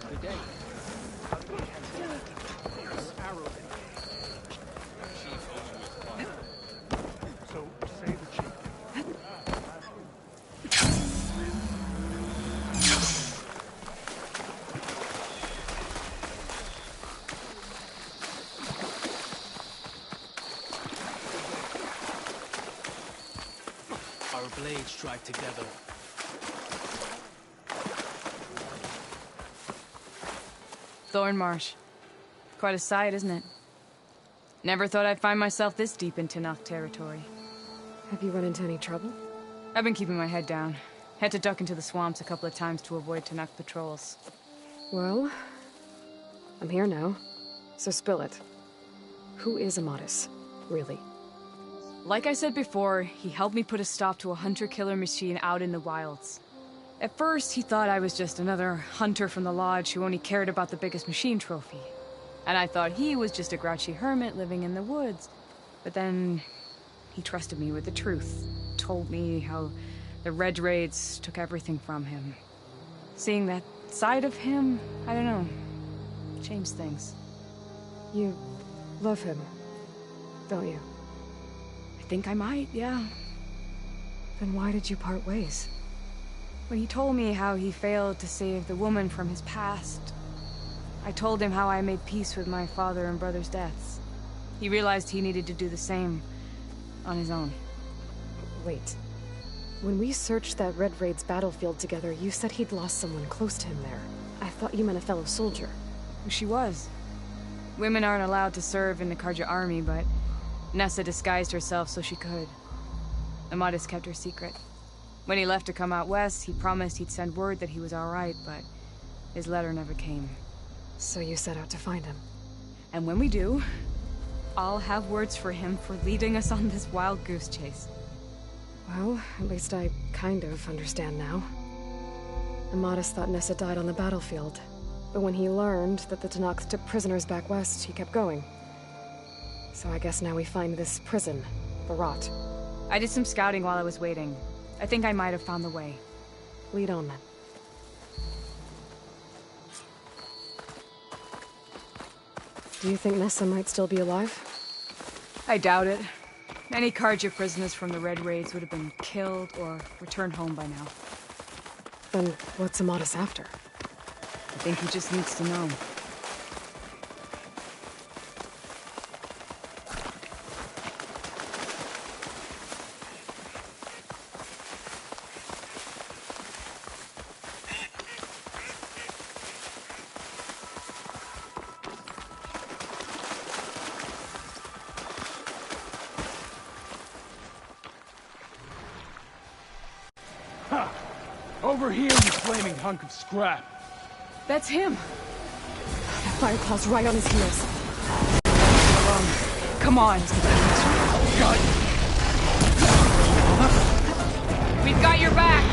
Good day. So, say the chief. Our blades strike together. Thornmarsh. Quite a sight, isn't it? Never thought I'd find myself this deep in Tenakth territory. Have you run into any trouble? I've been keeping my head down. Had to duck into the swamps a couple of times to avoid Tenakth patrols. Well, I'm here now, so spill it. Who is Amadis, really? Like I said before, he helped me put a stop to a hunter-killer machine out in the wilds. At first, he thought I was just another hunter from the lodge who only cared about the biggest machine trophy. And I thought he was just a grouchy hermit living in the woods. But then, he trusted me with the truth. Told me how the Red Raids took everything from him. Seeing that side of him, I don't know, changed things. You love him, don't you? I think I might, yeah. Then why did you part ways? When he told me how he failed to save the woman from his past, I told him how I made peace with my father and brother's deaths. He realized he needed to do the same on his own. Wait. When we searched that Red Raid's battlefield together, you said he'd lost someone close to him there. I thought you meant a fellow soldier. She was. Women aren't allowed to serve in the Carja army, but Nessa disguised herself so she could. Amadis kept her secret. When he left to come out west, he promised he'd send word that he was alright, but his letter never came. So you set out to find him. And when we do, I'll have words for him for leading us on this wild goose chase. Well, at least I kind of understand now. Amadis thought Nessa died on the battlefield, but when he learned that the Tenakth took prisoners back west, he kept going. So I guess now we find this prison, the Rot. I did some scouting while I was waiting. I think I might have found the way. Lead on, then. Do you think Nessa might still be alive? I doubt it. Many Carja prisoners from the Red Raids would have been killed or returned home by now. Then what's Amadis after? I think he just needs to know. Over here, you flaming hunk of scrap. That's him! That Fireclaw's right on his heels. Come on! We've got your back!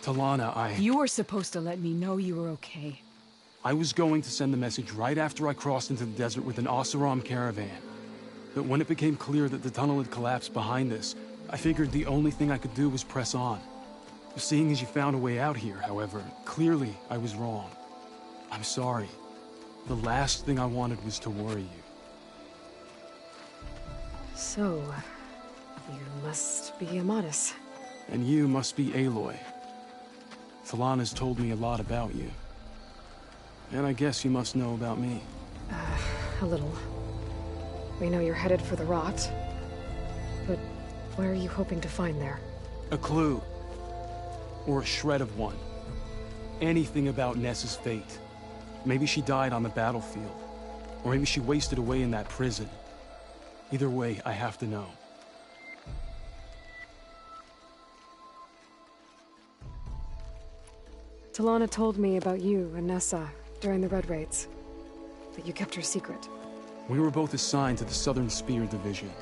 Talana, You were supposed to let me know you were okay. I was going to send the message right after I crossed into the desert with an Oseram caravan. But when it became clear that the tunnel had collapsed behind us, I figured the only thing I could do was press on. Seeing as you found a way out here, however, clearly I was wrong. I'm sorry. The last thing I wanted was to worry you. So, you must be Amadis. And you must be Aloy. Talana's told me a lot about you. And I guess you must know about me. A little. We know you're headed for the rot. But what are you hoping to find there? A clue. Or a shred of one. Anything about Nessa's fate. Maybe she died on the battlefield. Or maybe she wasted away in that prison. Either way, I have to know. Talana told me about you and Nessa during the Red Raids. That you kept her secret. We were both assigned to the Southern Spear Division.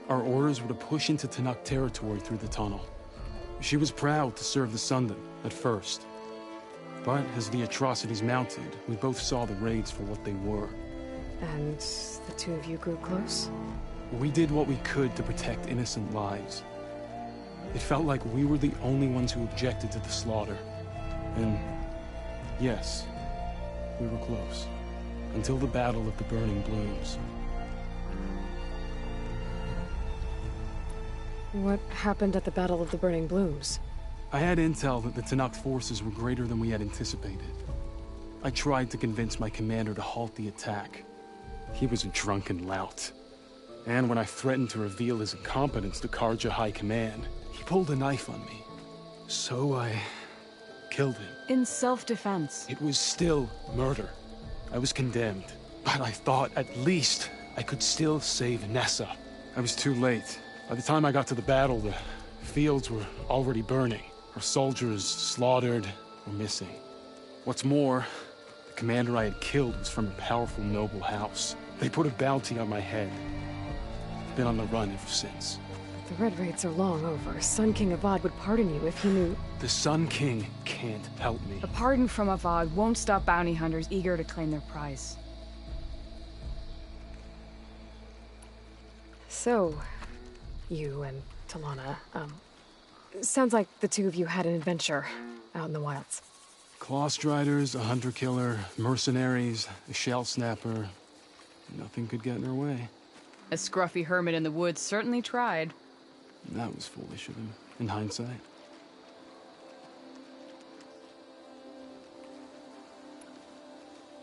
Our orders were to push into Tenakth territory through the tunnel. She was proud to serve the Sundom at first. But as the atrocities mounted, we both saw the raids for what they were. And the two of you grew close? We did what we could to protect innocent lives. It felt like we were the only ones who objected to the slaughter. And yes, we were close. Until the Battle of the Burning Blooms. What happened at the Battle of the Burning Blooms? I had intel that the Tenakth forces were greater than we had anticipated. I tried to convince my commander to halt the attack. He was a drunken lout. And when I threatened to reveal his incompetence to Carja High Command, he pulled a knife on me. So I killed him. In self-defense. It was still murder. I was condemned. But I thought at least I could still save Nessa. I was too late. By the time I got to the battle, the fields were already burning. Our soldiers slaughtered or missing. What's more, the commander I had killed was from a powerful noble house. They put a bounty on my head. I've been on the run ever since. The Red Raids are long over. Sun King Avad would pardon you if he knew... The Sun King can't help me. A pardon from Avad won't stop bounty hunters eager to claim their prize. So, you and Talana, sounds like the two of you had an adventure out in the wilds. Clawstriders, a hunter-killer, mercenaries, a shell snapper. Nothing could get in her way. A scruffy hermit in the woods certainly tried. That was foolish of him, in hindsight.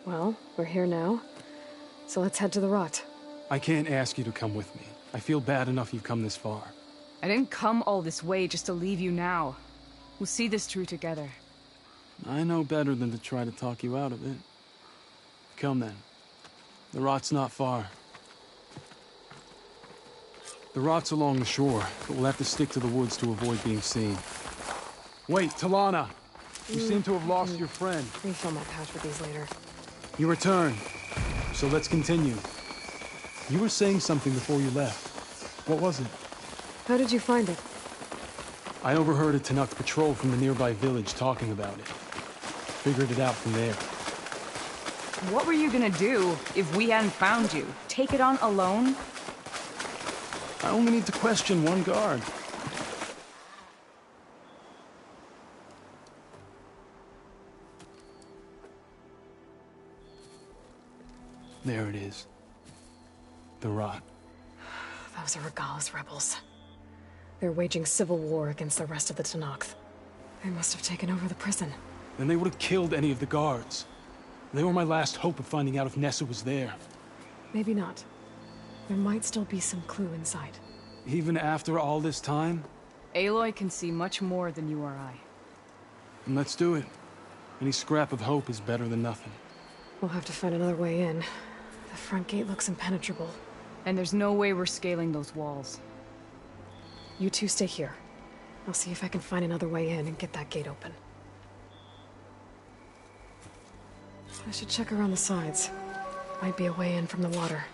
Well, we're here now, so let's head to the rot. I can't ask you to come with me. I feel bad enough you've come this far. I didn't come all this way just to leave you now. We'll see this through together. I know better than to try to talk you out of it. Come then. The rot's not far. The rot's along the shore, but we'll have to stick to the woods to avoid being seen. Wait, Talana! You seem to have lost your friend. Refill my pouch with these later. You return. So let's continue. You were saying something before you left. What was it? How did you find it? I overheard a Tenakth patrol from the nearby village talking about it. Figured it out from there. What were you gonna do if we hadn't found you? Take it on alone? I only need to question one guard. There it is. The rot. Those are Regalla's rebels. They're waging civil war against the rest of the Tenakth. They must have taken over the prison. Then they would have killed any of the guards. They were my last hope of finding out if Nessa was there. Maybe not. There might still be some clue inside. Even after all this time? Aloy can see much more than you or I. And let's do it. Any scrap of hope is better than nothing. We'll have to find another way in. The front gate looks impenetrable. And there's no way we're scaling those walls. You two stay here. I'll see if I can find another way in and get that gate open. I should check around the sides. Might be a way in from the water.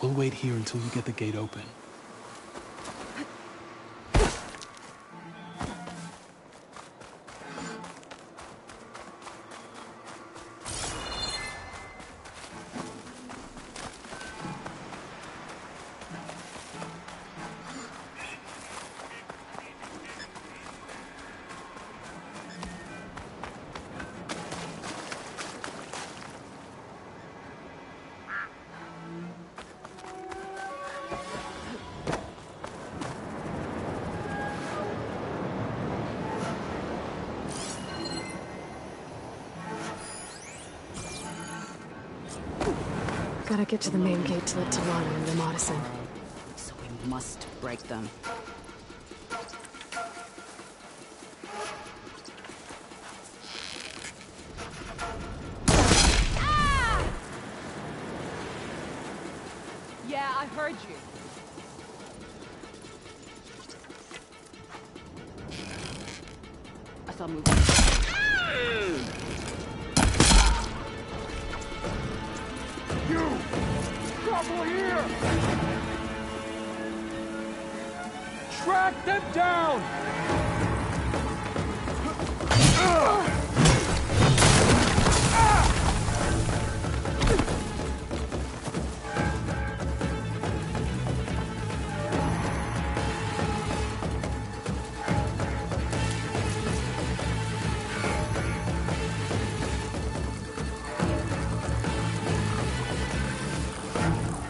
We'll wait here until you get the gate open. Gotta get to the main gate to let Talana and Ramadus in. So we must break them. Yeah, I heard you. I saw movement. You! Trouble here! Track them down!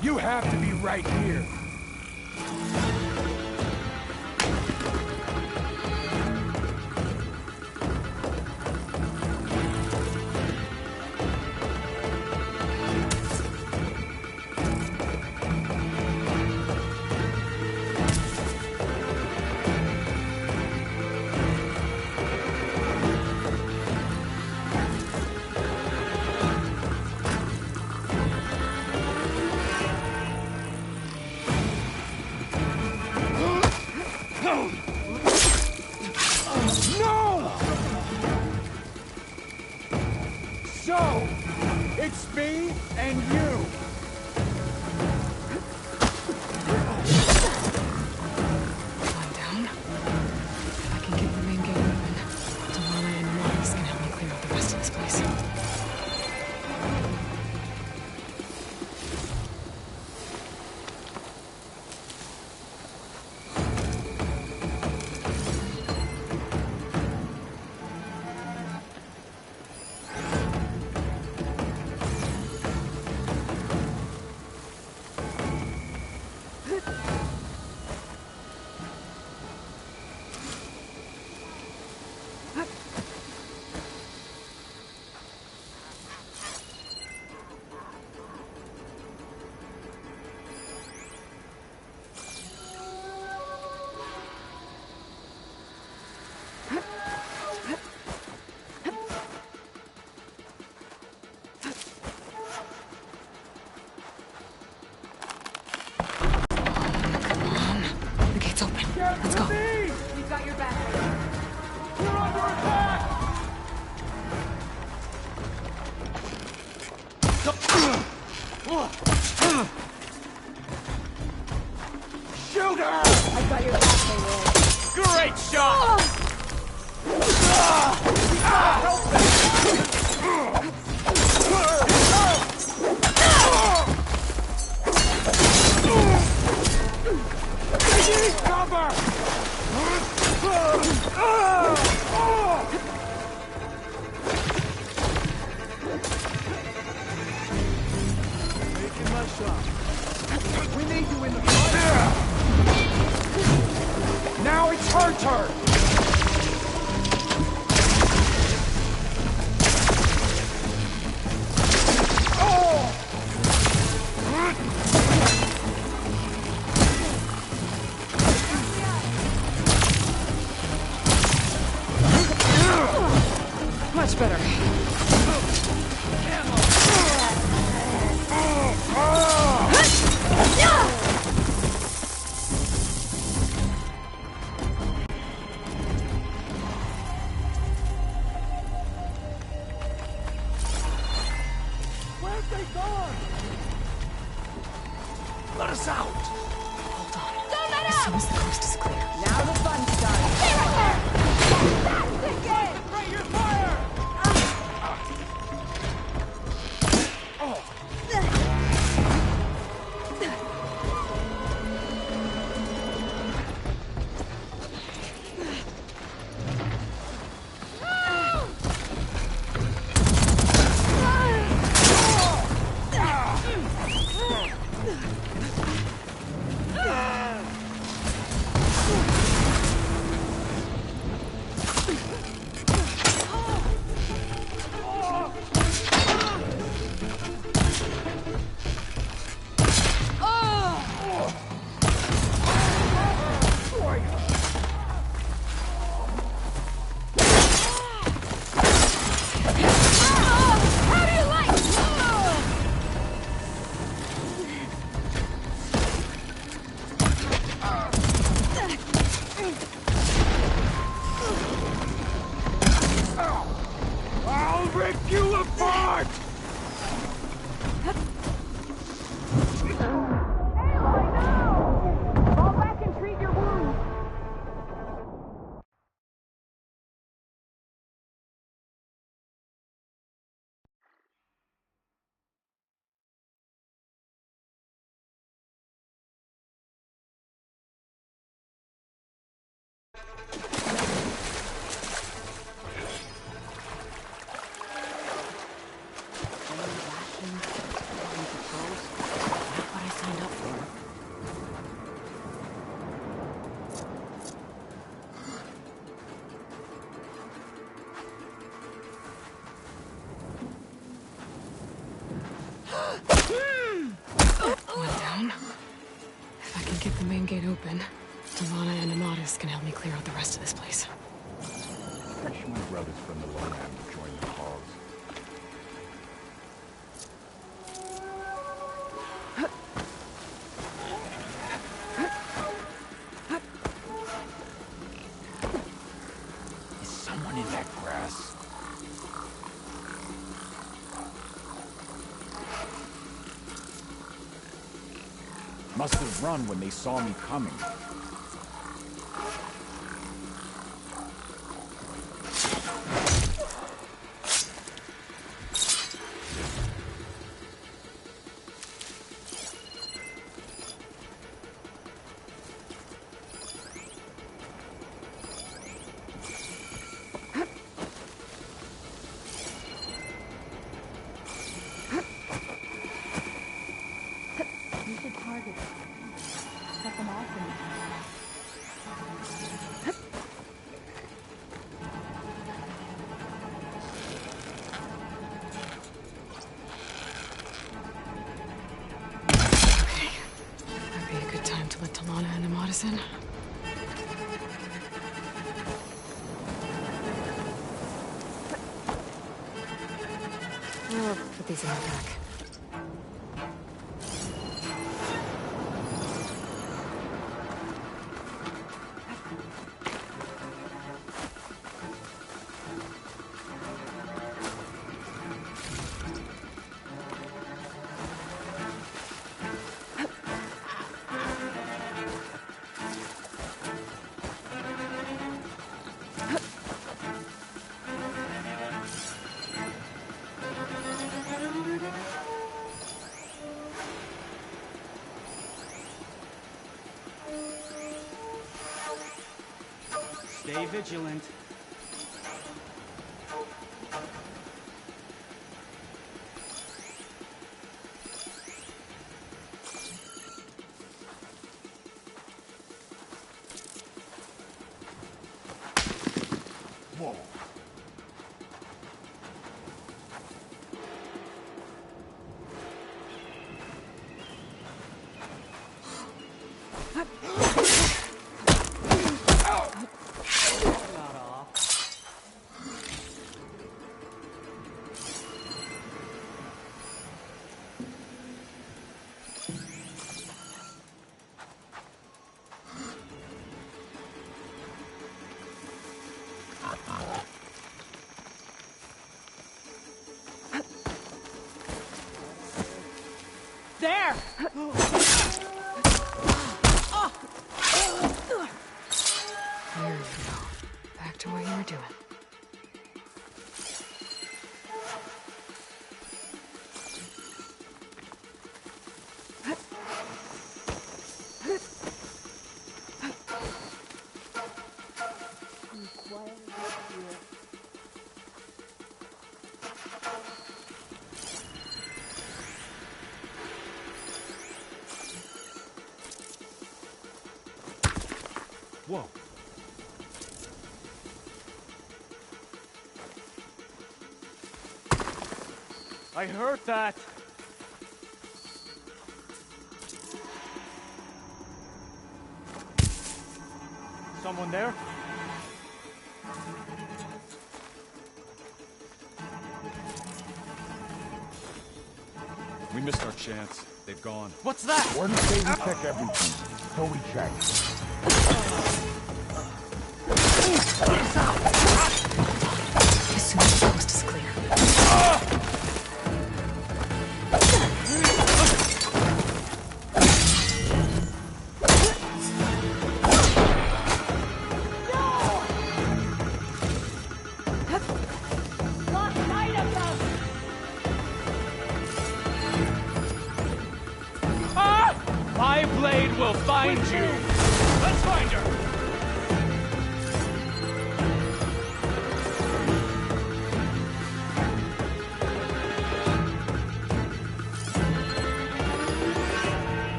You have to be right here. No! So, it's me and you. Calm down. If I can get the main gate open, Talana and Ramadus can help me clear out the rest of this place. The gate's open. Let's go. We've got your back. We're under attack! Shoot her! I got your back, Aloy. Great shot! Cover! Making my shot. We need you in the front. Now it's her turn. Much better. Where's they gone? Let us out! Hold on. As soon as the coast is clear. Now the fun starts. Stay right there! Concentrate your fire! rip you apart! Fall back and treat your wounds. One down. If I can get the main gate open, Delana and Amatis can help me clear out the rest of this place. Fetch my brothers from the lowland to join the cause. Is someone in that grass? Must have run when they saw me coming. You should target them. Set them off in That'd be a good time to let Delana and Amatis in. I'll put these in my pack. Stay vigilant. Whoa. There! There you go. Back to what you were doing. Whoa. I heard that. Someone there? We missed our chance. They've gone. What's that? Word say we check everything. So we check. As soon as the coast is clear, find you! Let's find her!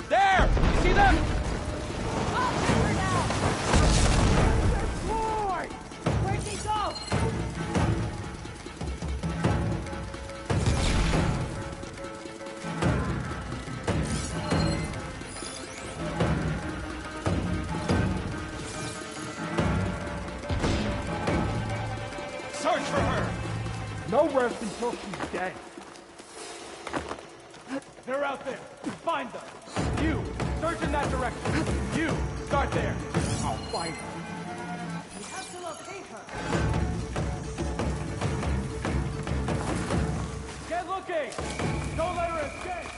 There! You see them? Where'd he go? Search for her! No rest until she's dead. They're out there. Find them. You, search in that direction. You, start there. I'll find her. We have to locate her. Get looking! Don't let her escape!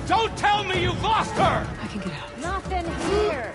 Don't tell me you've lost her! I can get out. Nothing here.